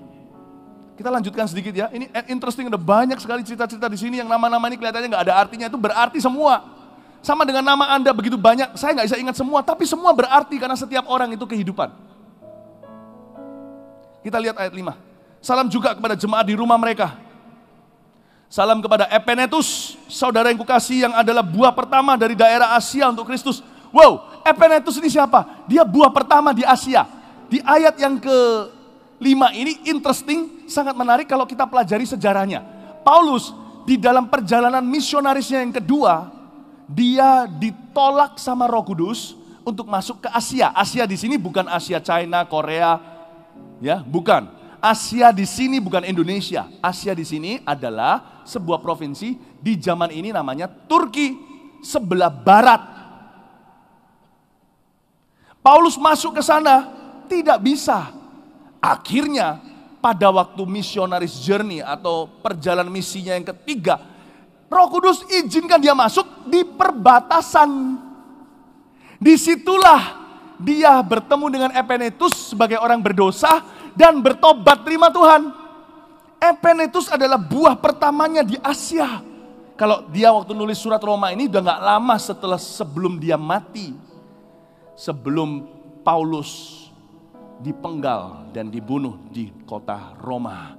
Kita lanjutkan sedikit ya. Ini interesting, ada banyak sekali cerita-cerita di sini yang nama-nama ini kelihatannya nggak ada artinya, itu berarti semua. Sama dengan nama Anda begitu banyak, saya nggak bisa ingat semua, tapi semua berarti karena setiap orang itu kehidupan. Kita lihat ayat 5. Salam juga kepada jemaat di rumah mereka. Salam kepada Epenetus, saudara yang kukasih yang adalah buah pertama dari daerah Asia untuk Kristus. Wow, Epenetus ini siapa? Dia buah pertama di Asia. Di ayat yang ke-5 ini interesting, sangat menarik kalau kita pelajari sejarahnya. Paulus di dalam perjalanan misionarisnya yang kedua, dia ditolak sama Roh Kudus untuk masuk ke Asia. Asia di sini bukan Asia China, Korea, ya, bukan. Asia di sini bukan Indonesia. Asia di sini adalah sebuah provinsi di zaman ini namanya Turki, sebelah barat. Paulus masuk ke sana tidak bisa. Akhirnya pada waktu missionaries journey atau perjalanan misinya yang ketiga, Roh Kudus izinkan dia masuk di perbatasan. Disitulah dia bertemu dengan Epenetus sebagai orang berdosa dan bertobat terima Tuhan. Epenetus adalah buah pertamanya di Asia. Kalau dia waktu nulis surat Roma ini udah gak lama sebelum dia mati. Sebelum Paulus dipenggal dan dibunuh di kota Roma.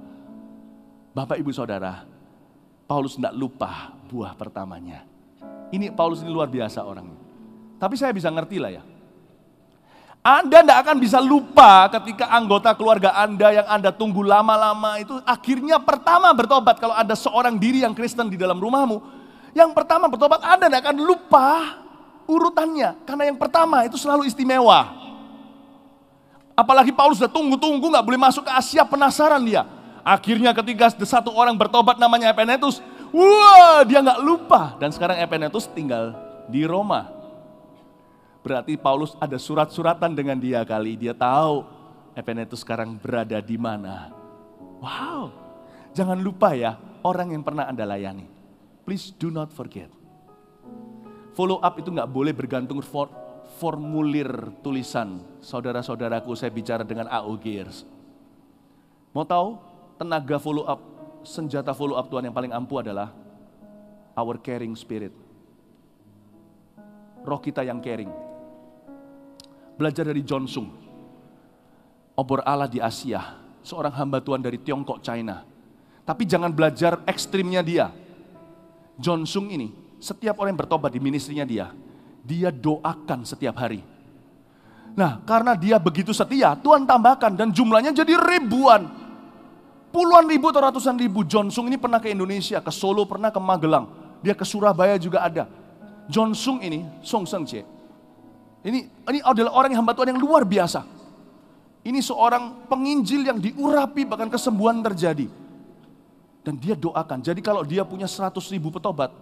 Bapak ibu saudara, Paulus tidak lupa buah pertamanya. Ini Paulus ini luar biasa orangnya. Tapi saya bisa ngerti lah ya. Anda tidak akan bisa lupa ketika anggota keluarga Anda yang Anda tunggu lama-lama itu akhirnya pertama bertobat. Kalau ada seorang diri yang Kristen di dalam rumahmu, yang pertama bertobat, Anda tidak akan lupa urutannya. Karena yang pertama itu selalu istimewa. Apalagi Paulus sudah tunggu-tunggu gak boleh masuk ke Asia, penasaran dia. Akhirnya ketika satu orang bertobat namanya Epenetus, Wah, dia nggak lupa. Dan sekarang Epenetus tinggal di Roma. Berarti Paulus ada surat-suratan dengan dia kali. Dia tahu Epenetus sekarang berada di mana. Wow, jangan lupa ya orang yang pernah Anda layani. Please do not forget. Follow up itu nggak boleh bergantung formulir tulisan. Saudara-saudaraku, saya bicara dengan AOGers. Mau tahu tenaga follow up, senjata follow up Tuhan yang paling ampuh adalah our caring spirit. Roh kita yang caring. Belajar dari John Sung, obor Allah di Asia, seorang hamba Tuhan dari Tiongkok, China. Tapi jangan belajar ekstrimnya dia. John Sung ini, setiap orang yang bertobat di ministrinya dia doakan setiap hari. Nah, karena dia begitu setia, Tuhan tambahkan dan jumlahnya jadi ribuan. Puluhan ribu atau ratusan ribu. John Sung ini pernah ke Indonesia, ke Solo, pernah ke Magelang. Dia ke Surabaya juga ada. John Sung ini, Song Seng Che. Ini adalah orang yang hamba Tuhan yang luar biasa. Ini seorang penginjil yang diurapi bahkan kesembuhan terjadi. Dan dia doakan. Jadi kalau dia punya 100.000 petobat,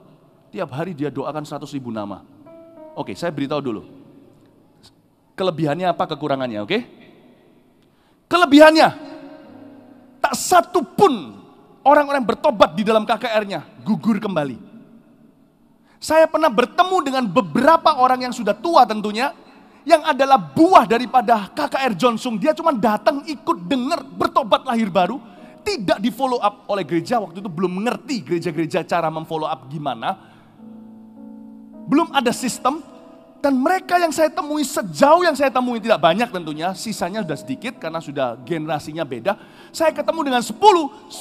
tiap hari dia doakan 100.000 nama. Oke, saya beritahu dulu. Kelebihannya apa, kekurangannya, oke? Kelebihannya, tak satu pun orang-orang bertobat di dalam KKR-nya gugur kembali. Saya pernah bertemu dengan beberapa orang yang sudah tua tentunya, yang adalah buah daripada KKR John Sung. Dia cuma datang ikut dengar bertobat lahir baru, tidak di follow up oleh gereja. Waktu itu belum mengerti gereja-gereja cara memfollow up gimana. Belum ada sistem. Dan mereka yang saya temui, sejauh yang saya temui, tidak banyak tentunya, sisanya sudah sedikit karena sudah generasinya beda. Saya ketemu dengan 10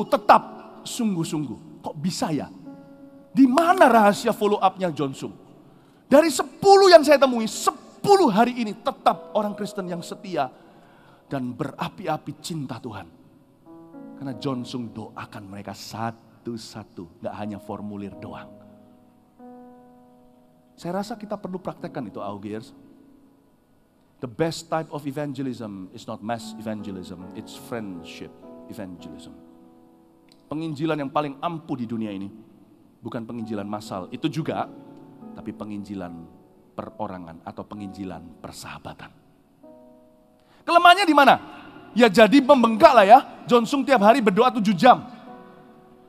tetap sungguh-sungguh. Kok bisa ya? Di mana rahasia follow up-nya John Sung? Dari 10 yang saya temui, 10 hari ini tetap orang Kristen yang setia dan berapi-api cinta Tuhan. Karena John Sung doakan mereka satu-satu, gak hanya formulir doang. Saya rasa kita perlu praktekkan itu, AOGers. The best type of evangelism is not mass evangelism, it's friendship evangelism. Penginjilan yang paling ampuh di dunia ini bukan penginjilan massal, itu juga, tapi penginjilan perorangan atau penginjilan persahabatan. Kelemahannya di mana? Ya jadi membengkak lah ya. John Sung tiap hari berdoa 7 jam.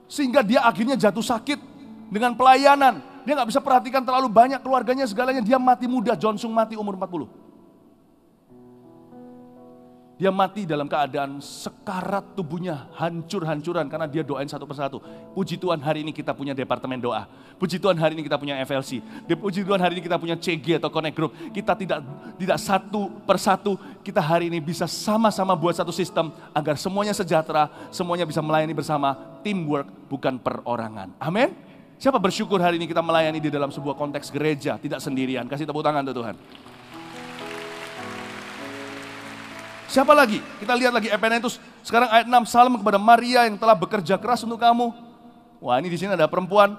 Sehingga dia akhirnya jatuh sakit dengan pelayanan. Dia gak bisa perhatikan terlalu banyak keluarganya, segalanya. Dia mati muda, John Sung mati umur 40. Dia mati dalam keadaan sekarat tubuhnya, hancur-hancuran karena dia doain satu persatu. Puji Tuhan hari ini kita punya departemen doa. Puji Tuhan hari ini kita punya FLC. Puji Tuhan hari ini kita punya CG atau Connect Group. Kita tidak satu persatu, kita hari ini bisa sama-sama buat satu sistem agar semuanya sejahtera, semuanya bisa melayani bersama, teamwork bukan perorangan. Amin. Siapa bersyukur hari ini kita melayani di dalam sebuah konteks gereja, tidak sendirian. Kasih tepuk tangan untuk Tuhan. Siapa lagi? Kita lihat lagi Epenetus. Sekarang ayat 6, salam kepada Maria yang telah bekerja keras untuk kamu. Wah, ini di sini ada perempuan.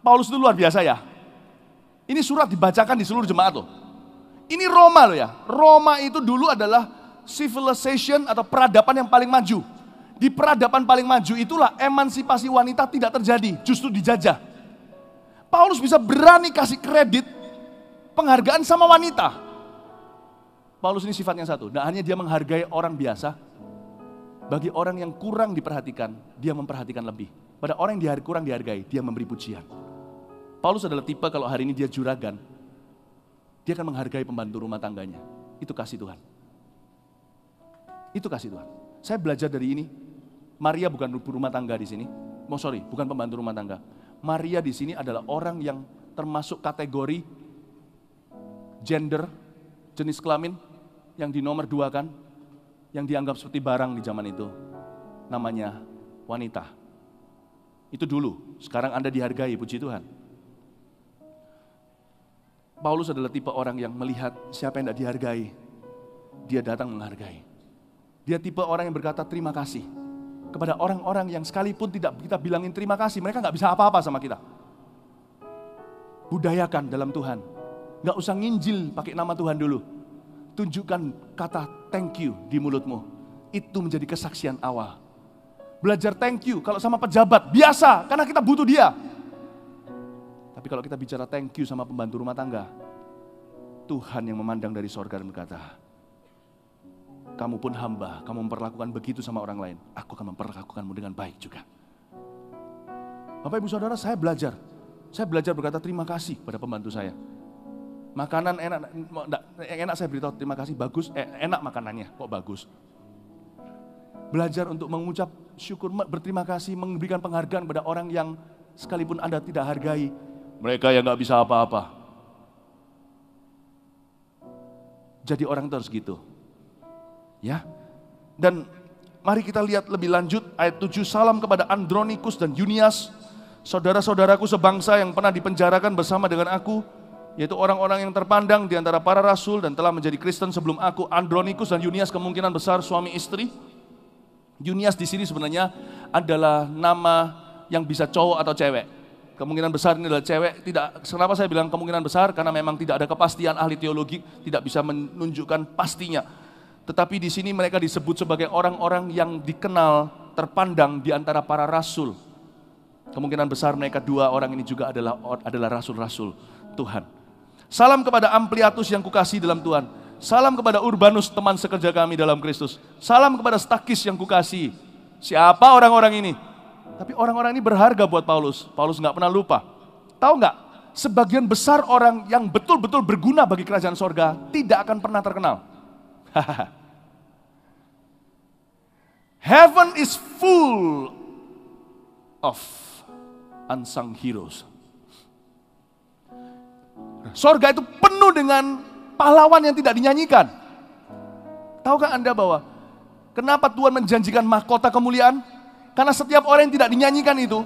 Paulus itu luar biasa ya. Ini surat dibacakan di seluruh jemaat loh. Ini Roma loh ya. Roma itu dulu adalah civilization atau peradaban yang paling maju. Di peradaban paling maju itulah emansipasi wanita tidak terjadi, justru dijajah. Paulus bisa berani kasih kredit penghargaan sama wanita. Paulus ini sifatnya satu, tidak hanya dia menghargai orang biasa, bagi orang yang kurang diperhatikan, dia memperhatikan lebih. Pada orang yang kurang dihargai, dia memberi pujian. Paulus adalah tipe kalau hari ini dia juragan, dia akan menghargai pembantu rumah tangganya. Itu kasih Tuhan. Itu kasih Tuhan. Saya belajar dari ini. Maria bukan rumah tangga di sini. Bukan pembantu rumah tangga. Maria di sini adalah orang yang termasuk kategori gender, jenis kelamin yang di nomor 2 kan, yang dianggap seperti barang di zaman itu. Namanya wanita. Itu dulu, sekarang Anda dihargai, puji Tuhan. Paulus adalah tipe orang yang melihat siapa yang tidak dihargai, dia datang menghargai. Dia tipe orang yang berkata terima kasih kepada orang-orang yang sekalipun tidak kita bilangin terima kasih, mereka gak bisa apa-apa sama kita. Budayakan dalam Tuhan. Gak usah nginjil pakai nama Tuhan dulu. Tunjukkan kata thank you di mulutmu. Itu menjadi kesaksian awal. Belajar thank you kalau sama pejabat, biasa karena kita butuh dia. Tapi kalau kita bicara thank you sama pembantu rumah tangga, Tuhan yang memandang dari sorga dan berkata, kamu pun hamba, kamu memperlakukan begitu sama orang lain, aku akan memperlakukanmu dengan baik juga. Bapak Ibu Saudara, saya belajar berkata terima kasih pada pembantu saya. Makanan enak saya beritahu terima kasih, bagus, enak makanannya, kok bagus. Belajar untuk mengucap syukur, berterima kasih, memberikan penghargaan pada orang yang sekalipun Anda tidak hargai. Mereka yang gak bisa apa-apa. Jadi orang terus gitu. Ya. Dan mari kita lihat lebih lanjut ayat 7, salam kepada Andronikus dan Yunias, saudara-saudaraku sebangsa yang pernah dipenjarakan bersama dengan aku, yaitu orang-orang yang terpandang di antara para rasul dan telah menjadi Kristen sebelum aku. Andronikus dan Yunias kemungkinan besar suami istri. Yunias di sini sebenarnya adalah nama yang bisa cowok atau cewek. Kemungkinan besar ini adalah cewek. Tidak. Kenapa saya bilang kemungkinan besar? Karena memang tidak ada kepastian, ahli teologi tidak bisa menunjukkan pastinya. Tetapi di sini mereka disebut sebagai orang-orang yang dikenal terpandang di antara para rasul. Kemungkinan besar mereka dua orang ini juga adalah rasul-rasul Tuhan. Salam kepada Ampliatus yang kukasihi dalam Tuhan. Salam kepada Urbanus teman sekerja kami dalam Kristus. Salam kepada Stakis yang kukasihi. Siapa orang-orang ini? Tapi orang-orang ini berharga buat Paulus. Paulus nggak pernah lupa. Tahu nggak? Sebagian besar orang yang betul-betul berguna bagi kerajaan sorga tidak akan pernah terkenal. Heaven is full of unsung heroes. Sorga itu penuh dengan pahlawan yang tidak dinyanyikan. Tahukah Anda bahwa kenapa Tuhan menjanjikan mahkota kemuliaan? Karena setiap orang yang tidak dinyanyikan itu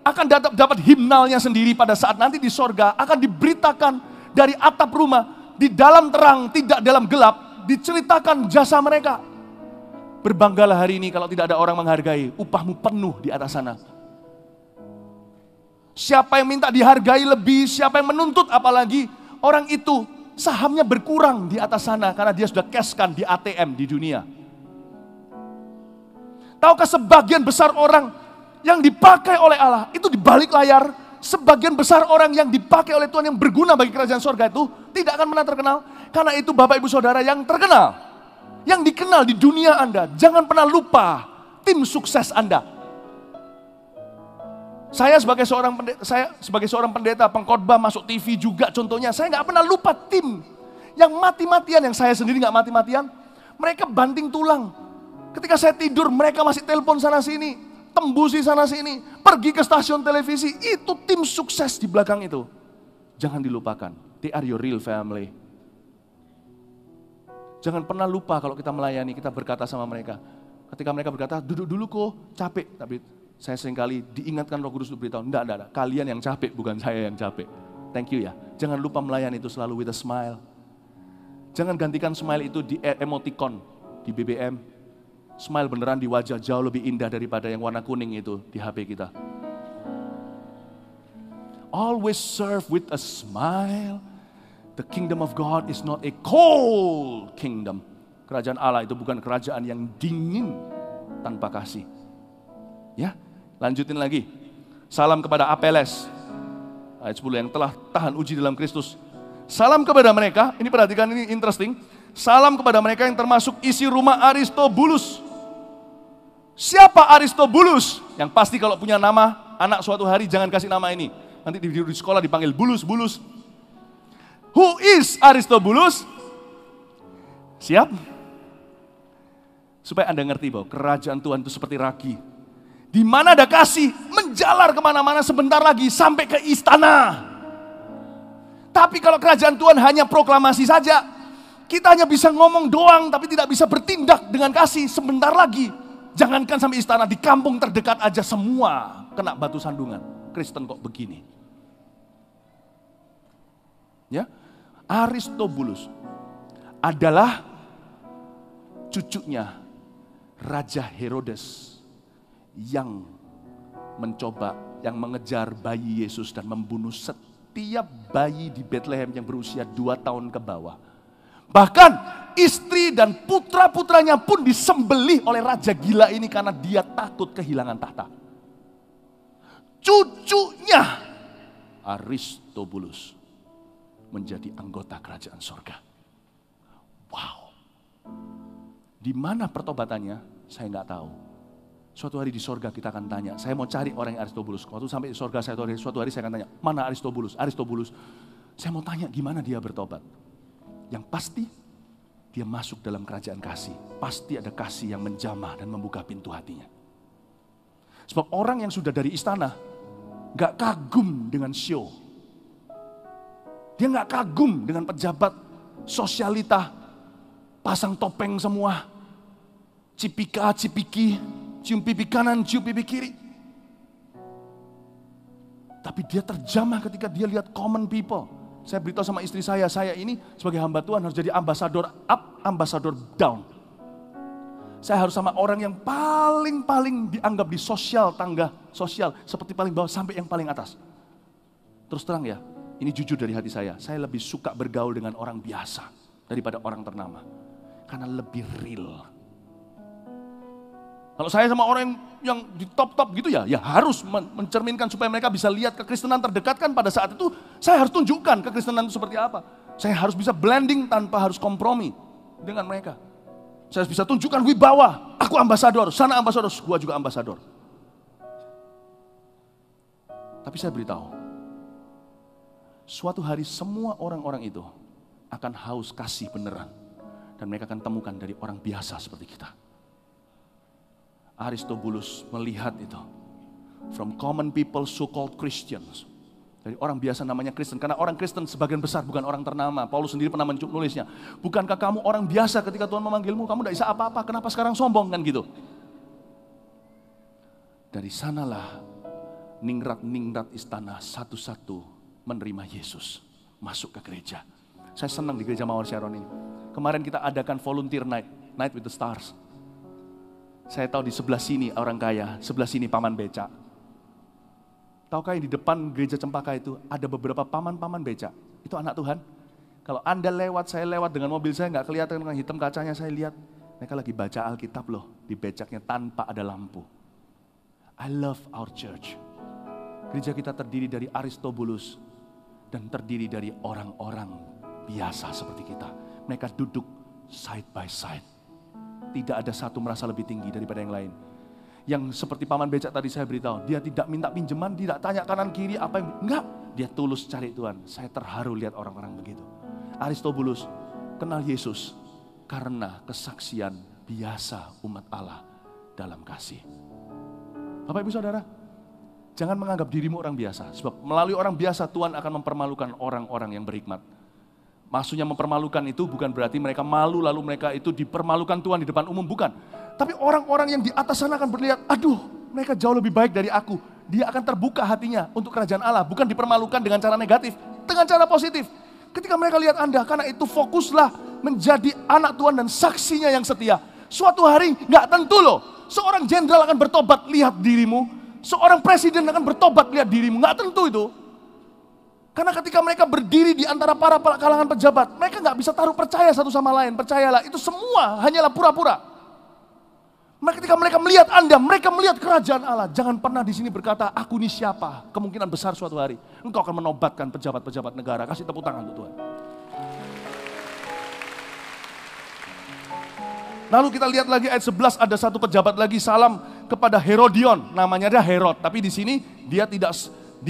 akan dapat himnalnya sendiri pada saat nanti di sorga, akan diberitakan dari atap rumah, di dalam terang, tidak dalam gelap, diceritakan jasa mereka. Berbanggalah hari ini kalau tidak ada orang menghargai, upahmu penuh di atas sana. Siapa yang minta dihargai lebih, siapa yang menuntut apalagi, orang itu sahamnya berkurang di atas sana karena dia sudah cashkan di ATM di dunia. Tahukah sebagian besar orang yang dipakai oleh Allah itu di balik layar, sebagian besar orang yang dipakai oleh Tuhan yang berguna bagi kerajaan sorga itu tidak akan pernah terkenal. Karena itu Bapak Ibu Saudara yang terkenal, yang dikenal di dunia Anda, jangan pernah lupa tim sukses Anda. Saya sebagai seorang pendeta, pengkhotbah, masuk TV juga contohnya, saya nggak pernah lupa tim yang mati-matian, yang saya sendiri nggak mati-matian, mereka banting tulang. Ketika saya tidur, mereka masih telepon sana-sini, tembusi sana-sini, pergi ke stasiun televisi. Itu tim sukses di belakang itu. Jangan dilupakan, they are your real family. Jangan pernah lupa kalau kita melayani, kita berkata sama mereka. Ketika mereka berkata, duduk dulu kok, capek. Tapi saya seringkali diingatkan Roh Kudus untuk beritahu, enggak, kalian yang capek, bukan saya yang capek. Thank you ya. Jangan lupa melayani itu selalu with a smile. Jangan gantikan smile itu di emoticon, di BBM. Smile beneran di wajah jauh lebih indah daripada yang warna kuning itu di HP kita. Always serve with a smile. The kingdom of God is not a cold kingdom. Kerajaan Allah itu bukan kerajaan yang dingin tanpa kasih. Ya, lanjutin lagi. Salam kepada Apeles. Ayat 10 yang telah tahan uji dalam Kristus. Salam kepada mereka, ini perhatikan ini interesting. Salam kepada mereka yang termasuk isi rumah Aristobulus. Siapa Aristobulus? Yang pasti kalau punya nama anak suatu hari jangan kasih nama ini. Nanti di sekolah dipanggil Bulus. Who is Aristobulus? Siap? Supaya Anda ngerti bahwa kerajaan Tuhan itu seperti ragi. Di mana ada kasih, menjalar kemana-mana sebentar lagi sampai ke istana. Tapi kalau kerajaan Tuhan hanya proklamasi saja, kita hanya bisa ngomong doang tapi tidak bisa bertindak dengan kasih sebentar lagi. Jangankan sampai istana, di kampung terdekat aja semua kena batu sandungan. Kristen kok begini? Ya, Aristobulus adalah cucunya Raja Herodes yang mengejar bayi Yesus dan membunuh setiap bayi di Bethlehem yang berusia 2 tahun ke bawah. Bahkan istri dan putra-putranya pun disembelih oleh raja gila ini karena dia takut kehilangan tahta. Cucunya Aristobulus menjadi anggota kerajaan surga. Wow. Di mana pertobatannya? Saya nggak tahu. Suatu hari di surga kita akan tanya. Saya mau cari orang yang Aristobulus. Waktu sampai di surga suatu hari saya akan tanya, mana Aristobulus? Aristobulus. Saya mau tanya gimana dia bertobat. Yang pasti dia masuk dalam kerajaan kasih. Pasti ada kasih yang menjamah dan membuka pintu hatinya. Sebab orang yang sudah dari istana gak kagum dengan show. Dia gak kagum dengan pejabat sosialita, pasang topeng semua, cipika, cipiki, cium pipi kanan, cium pipi kiri. Tapi dia terjamah ketika dia lihat common people. Saya beritahu sama istri saya ini sebagai hamba Tuhan harus jadi ambasador up, ambasador down. Saya harus sama orang yang paling dianggap di sosial, tangga sosial, seperti paling bawah sampai yang paling atas. Terus terang ya, ini jujur dari hati saya lebih suka bergaul dengan orang biasa daripada orang ternama. Karena lebih real. Kalau saya sama orang yang di top gitu ya harus mencerminkan supaya mereka bisa lihat kekristenan terdekat kan pada saat itu saya harus tunjukkan kekristenan itu seperti apa. Saya harus bisa blending tanpa harus kompromi dengan mereka. Saya harus bisa tunjukkan wibawa, aku ambasador, sana ambasador, gua juga ambasador. Tapi saya beritahu, suatu hari semua orang-orang itu akan haus kasih beneran. Dan mereka akan temukan dari orang biasa seperti kita. Aristobulus melihat itu. From common people so-called Christians. Dari orang biasa namanya Kristen. Karena orang Kristen sebagian besar bukan orang ternama. Paulus sendiri pernah menulisnya. Bukankah kamu orang biasa ketika Tuhan memanggilmu? Kamu tidak bisa apa-apa. Kenapa sekarang sombong kan gitu. Dari sanalah ningrat-ningrat istana satu-satu menerima Yesus. Masuk ke gereja. Saya senang di gereja Mawar Sharon ini. Kemarin kita adakan volunteer night. Night with the stars. Saya tahu di sebelah sini orang kaya, sebelah sini paman becak. Tahukah yang di depan gereja Cempaka itu ada beberapa paman-paman becak. Itu anak Tuhan. Kalau Anda lewat, saya lewat dengan mobil saya nggak kelihatan dengan hitam kacanya, saya lihat. Mereka lagi baca Alkitab loh, di becaknya tanpa ada lampu. I love our church. Gereja kita terdiri dari Aristobulus dan terdiri dari orang-orang biasa seperti kita. Mereka duduk side by side. Tidak ada satu merasa lebih tinggi daripada yang lain. Yang seperti paman becak tadi saya beritahu, dia tidak minta pinjaman, tidak tanya kanan kiri apa yang, enggak. Dia tulus cari Tuhan. Saya terharu lihat orang-orang begitu. Aristobulus kenal Yesus karena kesaksian biasa umat Allah dalam kasih. Bapak Ibu Saudara, jangan menganggap dirimu orang biasa. Sebab melalui orang biasa Tuhan akan mempermalukan orang-orang yang berhikmat. Maksudnya mempermalukan itu bukan berarti mereka malu lalu mereka itu dipermalukan Tuhan di depan umum, bukan. Tapi orang-orang yang di atas sana akan berlihat, aduh mereka jauh lebih baik dari aku. Dia akan terbuka hatinya untuk kerajaan Allah, bukan dipermalukan dengan cara negatif, dengan cara positif. Ketika mereka lihat Anda, karena itu fokuslah menjadi anak Tuhan dan saksinya yang setia. Suatu hari gak tentu loh, seorang jenderal akan bertobat lihat dirimu, seorang presiden akan bertobat lihat dirimu, gak tentu itu. Karena ketika mereka berdiri di antara para kalangan pejabat, mereka nggak bisa taruh percaya satu sama lain. Percayalah, itu semua hanyalah pura-pura. Ketika mereka melihat Anda, mereka melihat kerajaan Allah. Jangan pernah di sini berkata, aku ini siapa? Kemungkinan besar suatu hari engkau akan menobatkan pejabat-pejabat negara. Kasih tepuk tangan untuk Tuhan. Lalu kita lihat lagi ayat 11, ada satu pejabat lagi salam kepada Herodion. Namanya dia Herod, tapi di sini dia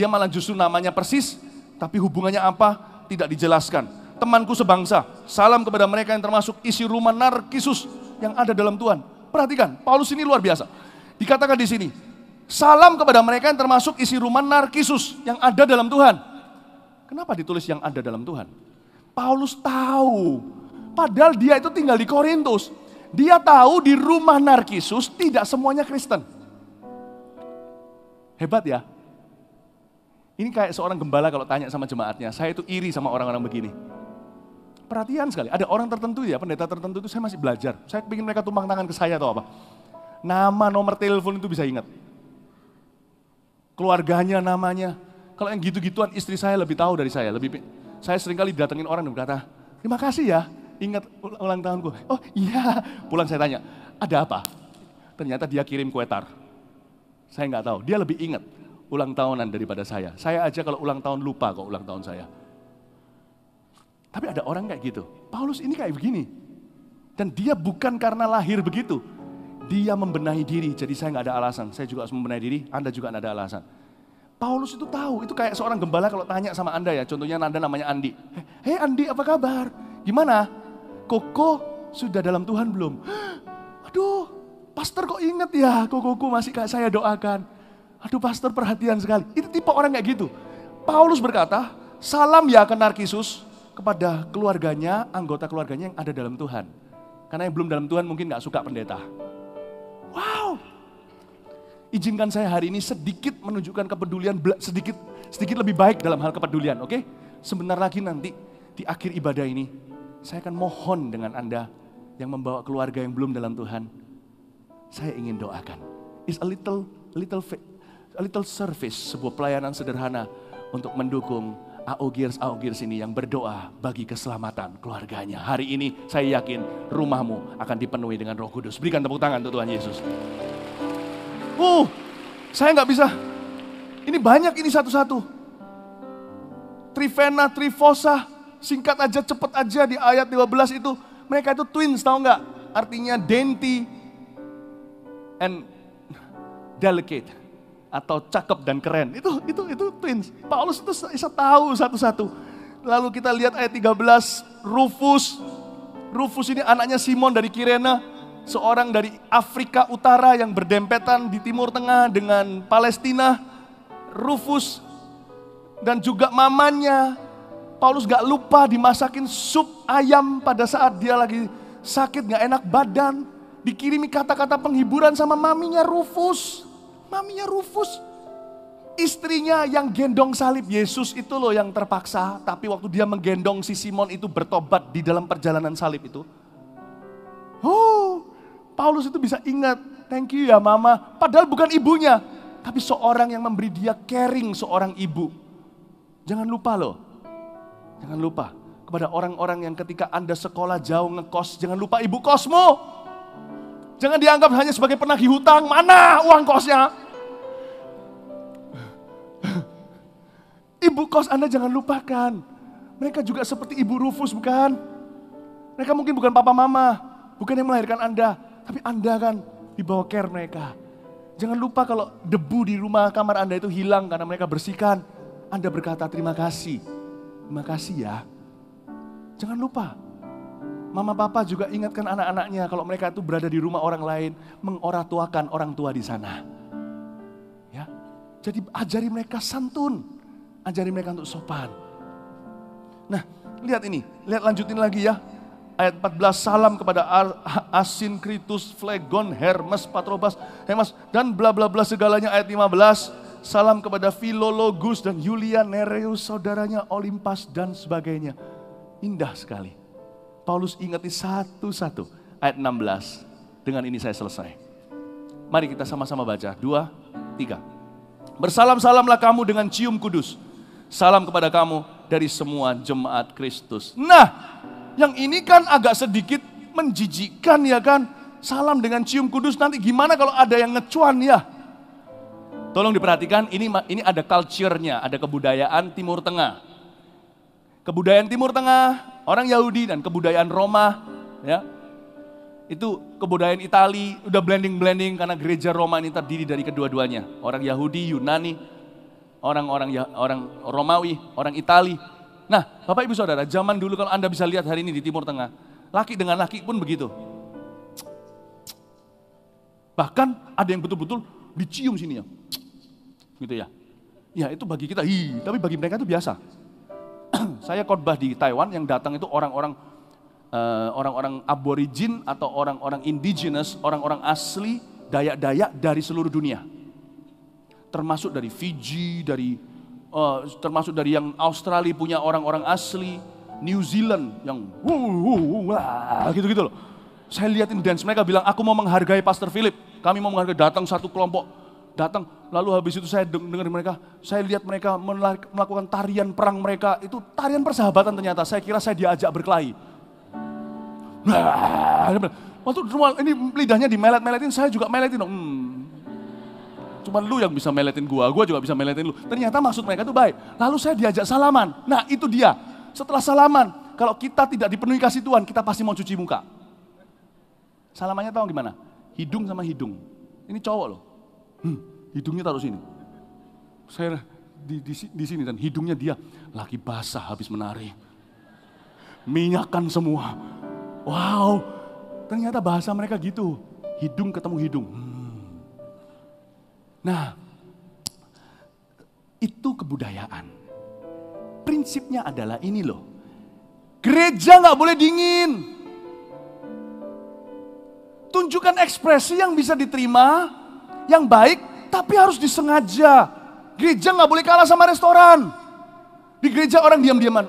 malah justru namanya persis. Tapi hubungannya apa? Tidak dijelaskan. Temanku sebangsa, salam kepada mereka yang termasuk isi rumah Narkisus yang ada dalam Tuhan. Perhatikan, Paulus ini luar biasa. Dikatakan di sini, salam kepada mereka yang termasuk isi rumah Narkisus yang ada dalam Tuhan. Kenapa ditulis yang ada dalam Tuhan? Paulus tahu, padahal dia itu tinggal di Korintus. Dia tahu di rumah Narkisus tidak semuanya Kristen. Hebat ya. Ini kayak seorang gembala kalau tanya sama jemaatnya, saya itu iri sama orang-orang begini. Perhatian sekali, ada orang tertentu ya, pendeta tertentu itu saya masih belajar. Saya ingin mereka tumpang tangan ke saya atau apa. Nama, nomor telepon itu bisa ingat. Keluarganya, namanya. Kalau yang gitu-gituan istri saya lebih tahu dari saya. Saya seringkali datengin orang dan berkata, terima kasih ya, ingat ulang tahunku. Oh iya, pulang saya tanya, ada apa? Ternyata dia kirim kue tar. Saya nggak tahu, dia lebih ingat ulang tahunan daripada saya. Saya aja kalau ulang tahun lupa kok ulang tahun saya. Tapi ada orang kayak gitu. Paulus ini kayak begini. Dan dia bukan karena lahir begitu. Dia membenahi diri, jadi saya nggak ada alasan. Saya juga harus membenahi diri, Anda juga nggak ada alasan. Paulus itu tahu, itu kayak seorang gembala kalau tanya sama Anda ya, contohnya Anda namanya Andi. Hei Andi, apa kabar? Gimana? Koko sudah dalam Tuhan belum? Aduh, pastor kok inget ya, kokoku masih saya doakan. Aduh pastor perhatian sekali. Itu tipe orang kayak gitu. Paulus berkata, salam ya ke Narkisus kepada keluarganya, anggota keluarganya yang ada dalam Tuhan. Karena yang belum dalam Tuhan mungkin gak suka pendeta. Wow. Izinkan saya hari ini sedikit menunjukkan kepedulian, sedikit lebih baik dalam hal kepedulian, oke? Sebentar lagi nanti di akhir ibadah ini, saya akan mohon dengan Anda yang membawa keluarga yang belum dalam Tuhan. Saya ingin doakan. It's a little service, sebuah pelayanan sederhana untuk mendukung AO-Gears ini yang berdoa bagi keselamatan keluarganya. Hari ini saya yakin rumahmu akan dipenuhi dengan Roh Kudus. Berikan tepuk tangan untuk Tuhan Yesus. Saya nggak bisa. Ini banyak ini satu-satu. Trivena, Trifosa, singkat aja, cepet aja di ayat 15 itu. Mereka itu twins, tahu nggak? Artinya dainty and delicate. Atau cakep dan keren. Itu twins. Paulus itu bisa tahu satu-satu. Lalu kita lihat ayat 13, Rufus. Rufus ini anaknya Simon dari Kirene. Seorang dari Afrika Utara yang berdempetan di Timur Tengah dengan Palestina. Rufus dan juga mamanya. Paulus gak lupa dimasakin sup ayam pada saat dia lagi sakit, gak enak badan. Dikirimi kata-kata penghiburan sama maminya Rufus. Maminya Rufus. Istrinya yang gendong salib Yesus itu loh yang terpaksa. Tapi waktu dia menggendong si Simon itu bertobat di dalam perjalanan salib itu. Paulus itu bisa ingat, thank you ya mama. Padahal bukan ibunya, tapi seorang yang memberi dia caring, seorang ibu. Jangan lupa loh, jangan lupa kepada orang-orang yang ketika Anda sekolah jauh ngekos, jangan lupa ibu kosmu. Jangan dianggap hanya sebagai penagih hutang, mana uang kosnya. Ibu kos Anda jangan lupakan. Mereka juga seperti ibu Rufus bukan? Mereka mungkin bukan papa mama, bukan yang melahirkan Anda. Tapi Anda kan di bawah care mereka. Jangan lupa kalau debu di rumah kamar Anda itu hilang karena mereka bersihkan. Anda berkata terima kasih. Terima kasih ya. Jangan lupa. Mama papa juga ingatkan anak-anaknya kalau mereka itu berada di rumah orang lain. Mengoratuakan orang tua di sana. Ya, jadi ajari mereka santun. Ajari mereka untuk sopan. Nah, lihat ini. Lihat lanjutin lagi ya. Ayat 14, salam kepada Asinkritus, Flegon, Hermes, Patrobas, Hermas, dan bla bla bla segalanya. Ayat 15, salam kepada Filologus dan Yulia, Nereus, saudaranya, Olimpas, dan sebagainya. Indah sekali. Paulus ingati satu-satu. Ayat 16, dengan ini saya selesai. Mari kita sama-sama baca, 2, 3. Bersalam-salamlah kamu dengan cium kudus. Salam kepada kamu dari semua jemaat Kristus. Nah, yang ini kan agak sedikit menjijikkan ya kan. Salam dengan cium kudus, nanti gimana kalau ada yang ngecuan ya. Tolong diperhatikan, ini ada culture-nya, ada kebudayaan Timur Tengah. Kebudayaan Timur Tengah, orang Yahudi dan kebudayaan Roma. Ya, itu kebudayaan Itali, udah blending-blending karena gereja Roma ini terdiri dari kedua-duanya. Orang Yahudi, Yunani, orang Romawi, orang Itali. Nah, Bapak Ibu Saudara, zaman dulu kalau Anda bisa lihat hari ini di Timur Tengah, laki dengan laki pun begitu. Bahkan ada yang betul-betul dicium sini ya. Gitu ya. Ya itu bagi kita, tapi bagi mereka itu biasa. Saya khotbah di Taiwan, yang datang itu orang-orang aborigin atau orang-orang indigenous, orang-orang asli Dayak-Dayak dari seluruh dunia. Termasuk dari Fiji, termasuk dari yang Australia punya orang-orang asli, New Zealand yang gitu-gitu loh. Saya lihatin dance mereka bilang, aku mau menghargai Pastor Philip, kami mau menghargai, datang satu kelompok, datang. Lalu habis itu saya dengar mereka, saya lihat mereka melakukan tarian perang mereka, itu tarian persahabatan ternyata. Saya kira saya diajak berkelahi. Waktu ini lidahnya dimelet-meletin, saya juga meletin. Cuman lu yang bisa meletin gua juga bisa meletin lu. Ternyata maksud mereka itu baik. Lalu saya diajak salaman. Nah itu dia. Setelah salaman, kalau kita tidak dipenuhi kasih Tuhan, kita pasti mau cuci muka. Salamannya tahu gimana? Hidung sama hidung. Ini cowok loh. Hidungnya taruh sini. Saya di sini dan hidungnya dia lagi basah habis menari. Minyakan semua. Wow. Ternyata bahasa mereka gitu. Hidung ketemu hidung. Nah, itu kebudayaan. Prinsipnya adalah ini loh. Gereja gak boleh dingin. Tunjukkan ekspresi yang bisa diterima, yang baik, tapi harus disengaja. Gereja gak boleh kalah sama restoran. Di gereja orang diam-diaman.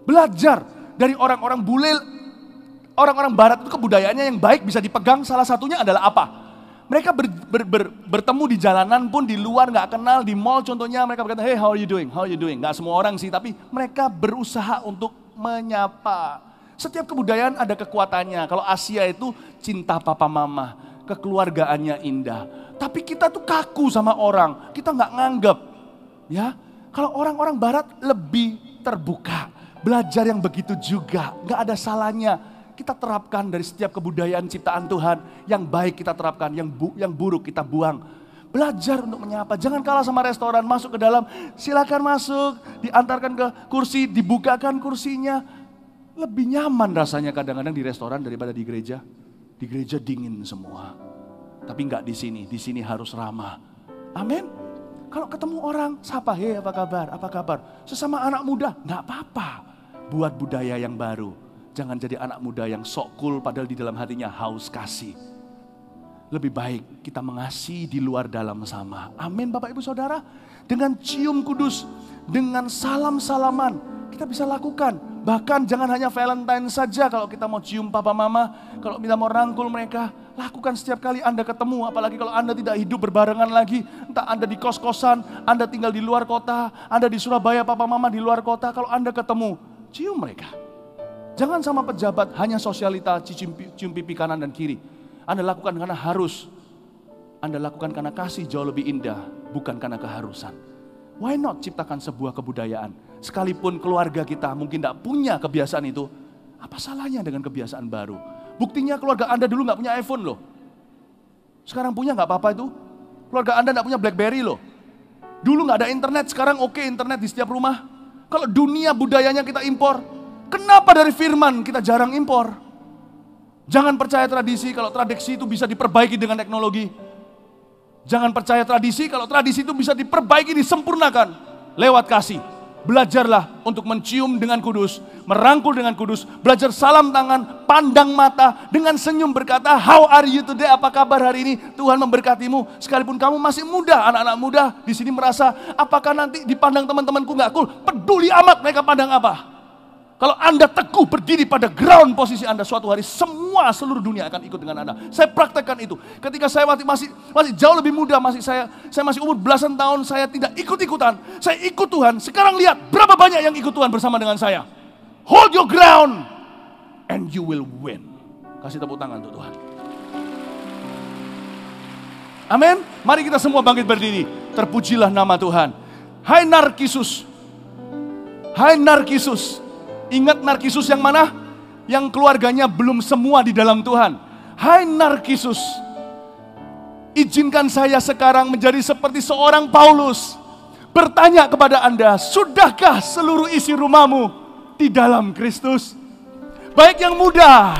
Belajar dari orang-orang bule, orang-orang barat itu kebudayaannya yang baik bisa dipegang. Salah satunya adalah apa? Mereka bertemu di jalanan pun, di luar gak kenal, di mall contohnya mereka berkata, hey how are you doing, how are you doing. Gak semua orang sih, tapi mereka berusaha untuk menyapa. Setiap kebudayaan ada kekuatannya. Kalau Asia itu cinta papa mama, kekeluargaannya indah. Tapi kita tuh kaku sama orang, kita gak nganggep. Ya, kalau orang-orang barat lebih terbuka, belajar yang begitu juga, gak ada salahnya. Kita terapkan dari setiap kebudayaan ciptaan Tuhan. Yang baik kita terapkan, yang buruk kita buang. Belajar untuk menyapa, jangan kalah sama restoran. Masuk ke dalam, silakan masuk, diantarkan ke kursi, dibukakan kursinya. Lebih nyaman rasanya kadang-kadang di restoran daripada di gereja. Di gereja dingin semua. Tapi enggak di sini harus ramah. Amin. Kalau ketemu orang, sapa, hey apa kabar, apa kabar. Sesama anak muda, enggak apa-apa. Buat budaya yang baru. Jangan jadi anak muda yang sok cool padahal di dalam hatinya haus kasih. Lebih baik kita mengasihi di luar dalam sama. Amin Bapak Ibu Saudara. Dengan cium kudus, dengan salam-salaman kita bisa lakukan. Bahkan jangan hanya Valentine saja kalau kita mau cium papa mama. Kalau kita mau rangkul mereka, lakukan setiap kali Anda ketemu. Apalagi kalau Anda tidak hidup berbarengan lagi. Entah Anda di kos-kosan, Anda tinggal di luar kota, Anda di Surabaya, papa mama di luar kota. Kalau Anda ketemu, cium mereka. Jangan sama pejabat, hanya sosialita, cium pipi kanan dan kiri. Anda lakukan karena harus. Anda lakukan karena kasih jauh lebih indah, bukan karena keharusan. Why not ciptakan sebuah kebudayaan? Sekalipun keluarga kita mungkin tidak punya kebiasaan itu, apa salahnya dengan kebiasaan baru? Buktinya keluarga Anda dulu nggak punya iPhone loh. Sekarang punya nggak apa-apa itu. Keluarga Anda nggak punya BlackBerry loh. Dulu nggak ada internet, sekarang oke internet di setiap rumah. Kalau dunia budayanya kita impor, kenapa dari firman kita jarang impor? Jangan percaya tradisi kalau tradisi itu bisa diperbaiki dengan teknologi. Jangan percaya tradisi kalau tradisi itu bisa diperbaiki, disempurnakan lewat kasih. Belajarlah untuk mencium dengan kudus, merangkul dengan kudus, belajar salam tangan, pandang mata, dengan senyum berkata, how are you today, apa kabar hari ini, Tuhan memberkatimu. Sekalipun kamu masih muda, anak-anak muda di sini merasa, apakah nanti dipandang teman-temanku gak cool, peduli amat mereka pandang apa. Kalau Anda teguh berdiri pada ground posisi Anda, suatu hari semua seluruh dunia akan ikut dengan Anda. Saya praktekkan itu. Ketika saya masih jauh lebih muda, saya masih umur belasan tahun, saya tidak ikut-ikutan. Saya ikut Tuhan. Sekarang lihat berapa banyak yang ikut Tuhan bersama dengan saya. Hold your ground and you will win. Kasih tepuk tangan untuk Tuhan. Amin. Mari kita semua bangkit berdiri. Terpujilah nama Tuhan. Hai Narkisus. Hai Narkisus. Ingat Narkisus yang mana? Yang keluarganya belum semua di dalam Tuhan. Hai Narkisus, izinkan saya sekarang menjadi seperti seorang Paulus. Bertanya kepada Anda, sudahkah seluruh isi rumahmu di dalam Kristus? Baik yang muda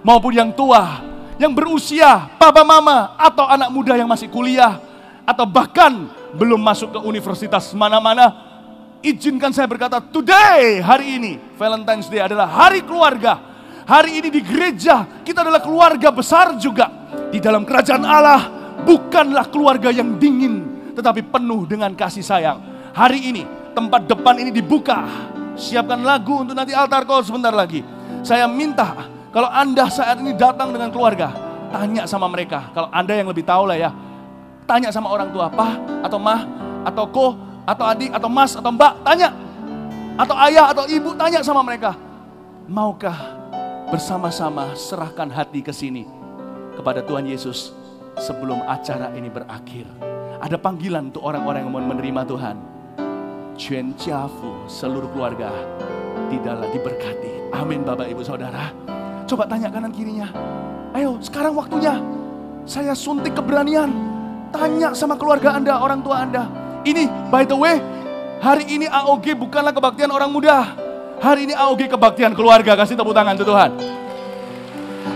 maupun yang tua, yang berusia, papa mama, atau anak muda yang masih kuliah, atau bahkan belum masuk ke universitas mana-mana. Izinkan saya berkata, today, hari ini, Valentine's Day adalah hari keluarga. Hari ini di gereja, kita adalah keluarga besar juga. Di dalam kerajaan Allah, bukanlah keluarga yang dingin, tetapi penuh dengan kasih sayang. Hari ini, tempat depan ini dibuka. Siapkan lagu untuk nanti altar call sebentar lagi. Saya minta, kalau Anda saat ini datang dengan keluarga, tanya sama mereka. Kalau Anda yang lebih tahu lah ya. Tanya sama orang tua, pa, atau mah, atau ko, atau adik, atau mas, atau mbak, tanya. Atau ayah, atau ibu, tanya sama mereka. maukah bersama-sama serahkan hati ke sini kepada Tuhan Yesus sebelum acara ini berakhir? Ada panggilan untuk orang-orang yang mau menerima Tuhan. Chuan Jiafu, seluruh keluarga tidaklah diberkati. Amin Bapak Ibu Saudara. Coba tanya kanan kirinya. Ayo sekarang waktunya. Saya suntik keberanian. Tanya sama keluarga Anda, orang tua Anda. Ini by the way, hari ini AOG bukanlah kebaktian orang muda. Hari ini AOG kebaktian keluarga. Kasih tepuk tangan untuk Tuhan.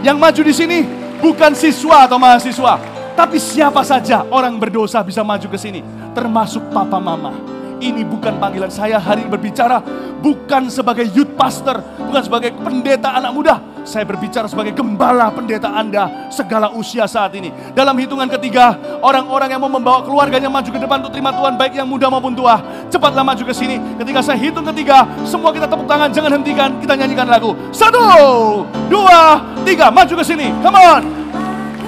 Yang maju di sini bukan siswa atau mahasiswa, tapi siapa saja orang berdosa bisa maju ke sini, termasuk papa mama. Ini bukan panggilan saya hari ini berbicara bukan sebagai youth pastor, bukan sebagai pendeta anak muda. Saya berbicara sebagai gembala pendeta Anda segala usia saat ini. Dalam hitungan ketiga, orang-orang yang mau membawa keluarganya maju ke depan untuk terima Tuhan, baik yang muda maupun tua, cepatlah maju ke sini. Ketika saya hitung ketiga, semua kita tepuk tangan, jangan hentikan, kita nyanyikan lagu. 1, 2, 3, maju ke sini. Come on.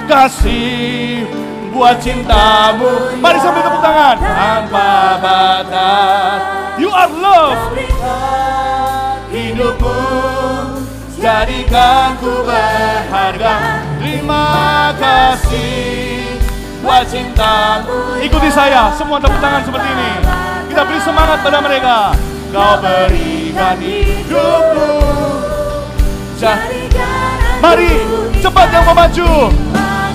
Kasih buat cintamu. Mari sambil tepuk tangan. Tanpa batas. You are love. Hidupmu jadikan ku berharga. Terima kasih buat cintamu. Ikuti saya, semua tepuk tangan seperti ini. Kita beri semangat pada mereka. Kau berikan hidupmu. Mari, cepat yang mau maju.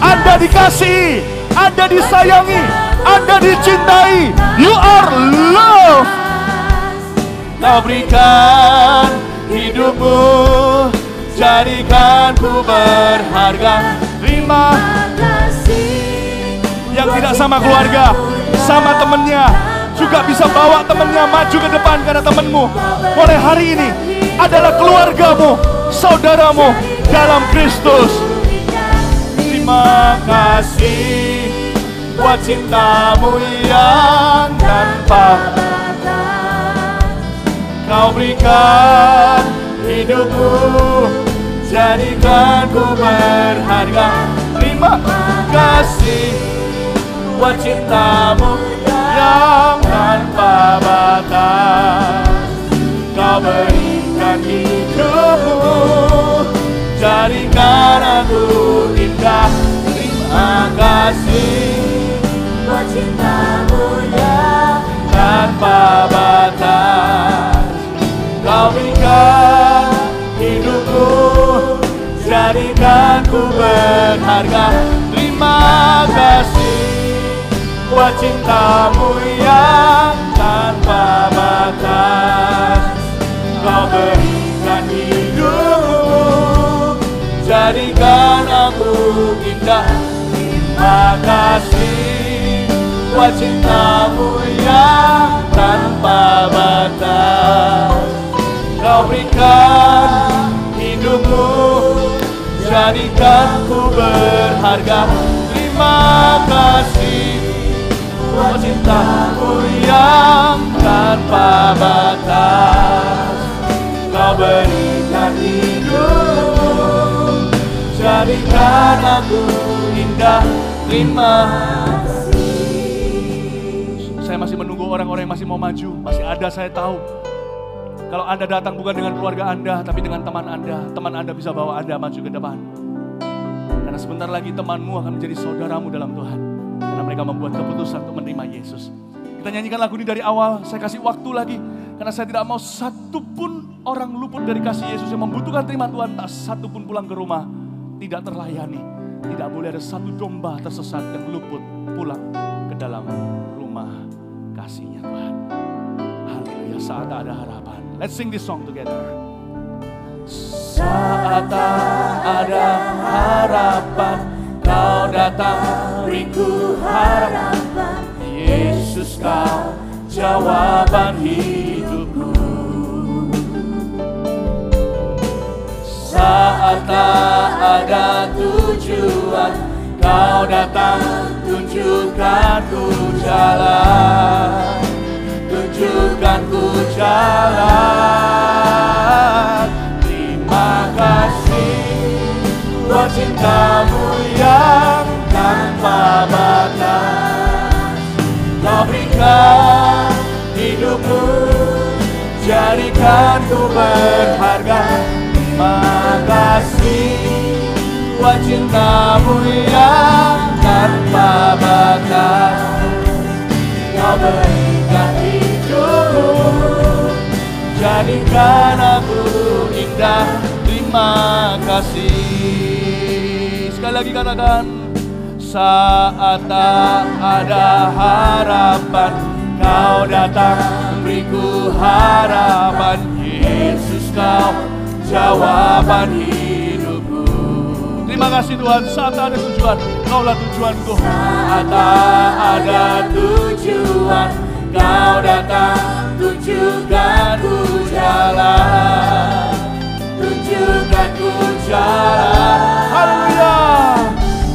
Anda dikasih, Anda disayangi, Anda dicintai. You are love. Kau berikan hidupmu, jadikan ku berharga. Terima kasih. Yang tidak sama keluarga, sama temennya, juga bisa bawa temennya maju ke depan karena temenmu mulai hari ini adalah keluargamu, saudaramu dalam Kristus. Terima kasih buat cintamu yang tanpa batas. Kau berikan hidupmu, jadikan ku berharga. Terima kasih buat cintamu yang tanpa batas. Kau berikan hidupmu, jadikan aku indah. Terima kasih buat cintamu yang tanpa batas. Kau berikan hidupku, jadikan ku berharga. Terima kasih buat cintamu yang tanpa batas. Kau berikan hidupmu, jadikan aku indah. Terima kasih buat cintamu yang tanpa batas. Kau berikan hidupmu, jadikan ku berharga. Terima kasih buat cintamu yang tanpa batas. Kau berikan hidupmu, jadikan aku indah. Terima kasih. Saya masih menunggu orang-orang yang masih mau maju. Masih ada, saya tahu. Kalau Anda datang bukan dengan keluarga Anda, tapi dengan teman Anda bisa bawa Anda maju ke depan. Karena sebentar lagi temanmu akan menjadi saudaramu dalam Tuhan. Karena mereka membuat keputusan untuk menerima Yesus. Kita nyanyikan lagu ini dari awal, saya kasih waktu lagi. Karena saya tidak mau satu pun orang luput dari kasih Yesus yang membutuhkan terima Tuhan. Tak satu pun pulang ke rumah tidak terlayani. Tidak boleh ada satu domba tersesat yang luput pulang ke dalam rumah kasih-Nya Tuhan. Haleluya, saat ada harapan. Let's sing this song together. Saat ada harapan, Kau datang beriku harapan. Yesus Kau jawaban hidupku. Saat tak ada tujuan, Kau datang tunjukkan ku jalan. Tunjukkan ku jalan. Terima kasih buat cintamu yang tanpa batas. Kau berikan hidupmu, jadikan ku berharga. buat cintamu yang tanpa batas. Kau berikan hidupmu, jadikan aku indah. Terima kasih. Sekali lagi katakan, saat tak ada harapan, Kau datang beriku harapan. Yesus, Kau jawaban hidupku. Terima kasih Tuhan. Saat ada tujuan, Kaulah tujuanku. Saat ada tujuan, Kau datang tunjukkan ku jalan. Tunjukkan ku jalan. Haleluya.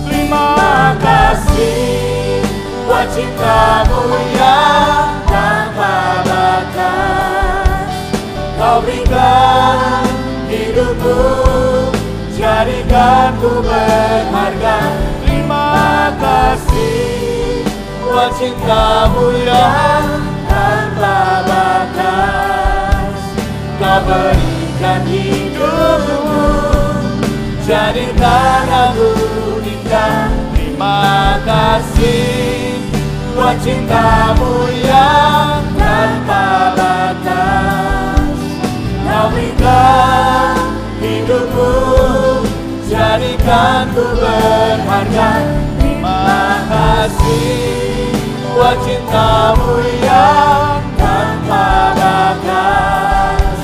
Terima kasih buat cintamu yang tanpa batas. Kau berikan hidupmu, jadikan ku berharga. Terima kasih buat cintamu yang tanpa batas. Kau berikan hidupmu, jadikan aku indah. Terima kasih buat cintamu yang tanpa batas. Kau berikan hidupmu, jadikan ku berharga. Terima kasih buat cintamu yang tanpa batas.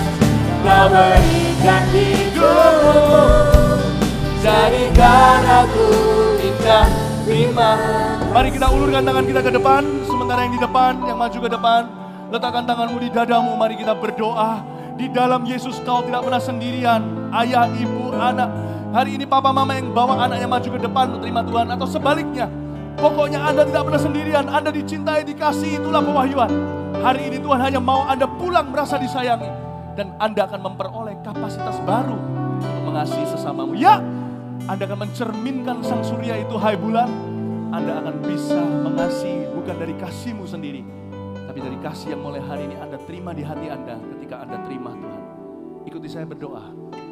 Kau berikan hidupmu, jadikan aku indah. Terima. Mari kita ulurkan tangan kita ke depan. Sementara yang di depan, yang maju ke depan, letakkan tanganmu di dadamu. Mari kita berdoa. Di dalam Yesus Kau tidak pernah sendirian. Ayah, ibu, anak. Hari ini papa mama yang bawa anaknya maju ke depan untuk terima Tuhan. Atau sebaliknya, pokoknya Anda tidak pernah sendirian. Anda dicintai, dikasihi, itulah pewahyuan. Hari ini Tuhan hanya mau Anda pulang merasa disayangi. Dan Anda akan memperoleh kapasitas baru untuk mengasihi sesamamu. Ya, Anda akan mencerminkan sang surya itu, hai bulan. Anda akan bisa mengasihi bukan dari kasihmu sendiri, tapi dari kasih yang mulai hari ini Anda terima di hati Anda ketika Anda terima Tuhan. Ikuti saya berdoa,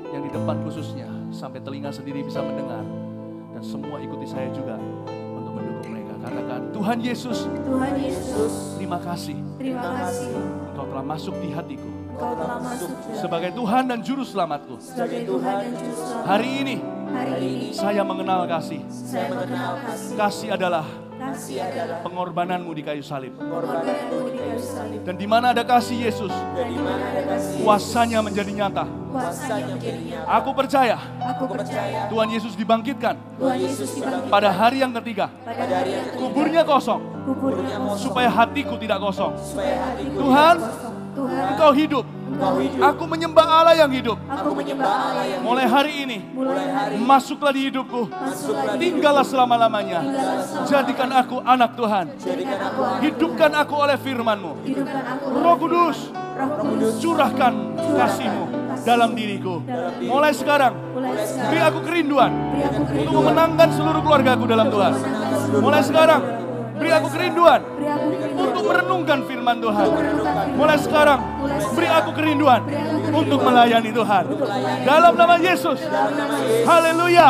yang di depan khususnya, sampai telinga sendiri bisa mendengar. Dan semua ikuti saya juga untuk mendukung mereka. Katakan, Tuhan Yesus, Tuhan Yesus, terima kasih. terima kasih. Engkau telah masuk di hatiku Engkau telah masuk sebagai Tuhan dan Juru Selamatku. sebagai Tuhan dan Juru Selamat. Hari ini Saya mengenal kasih. mengenal kasih. Kasih adalah Kasih adalah pengorbananmu di kayu salib. pengorbananmu di kayu salib. Dan di mana ada kasih Yesus, Dan di mana ada kasih, kuasanya menjadi nyata. kuasanya menjadi nyata. Aku percaya Aku percaya Tuhan Yesus dibangkitkan Tuhan Yesus dibangkitkan pada hari yang ketiga. pada hari yang ketiga. Kuburnya kosong, Kuburnya kosong, supaya hatiku tidak kosong. supaya hatiku Tuhan, tidak kosong. Tuhan, Engkau hidup. Engkau hidup. Aku menyembah Allah yang hidup. Aku menyembah Allah yang Mulai hari ini, mulai hari ini. masuklah di hidupku. Masuklah di Tinggallah selama-lamanya. Tinggallah selama-lamanya. Jadikan aku anak Tuhan. Jadikan aku anak. Hidupkan aku oleh firman-Mu. Hidupkan aku. Roh Kudus, Roh Kudus, curahkan kasih-Mu dalam diriku. Mulai sekarang, mulai sekarang. beri aku kerinduan Beri aku untuk kerinduan. memenangkan seluruh keluargaku dalam Tuhan. Mulai sekarang, beri aku kerinduan Beri aku kerinduan. untuk merenungkan firman Tuhan. Mulai sekarang, beri aku kerinduan untuk melayani Tuhan. Dalam nama Yesus. Haleluya.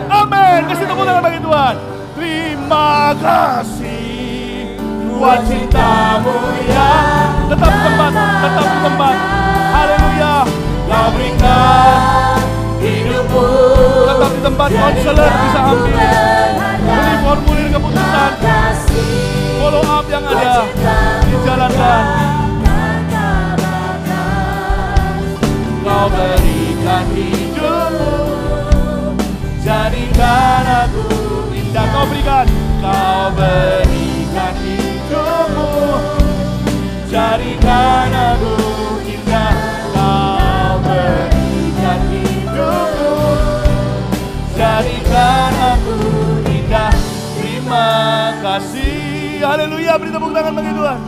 Amin. Kasih tepuk tangan bagi Tuhan. Terima kasih buat cintamu yang tetap di tempat, tetap di tempat. Haleluya. Kau berikan hidupmu. Tetap di tempat, konselor bisa ambil. Beli formulir keputusan. Follow up yang ada dijalankan. Kau berikan hidupmu, jadikan aku indah. Kau berikan hidupmu, jadikan aku indah. Kau berikan hidupmu, jadikan aku indah. Terima kasih. Haleluya, beri tepuk tangan bagi Tuhan.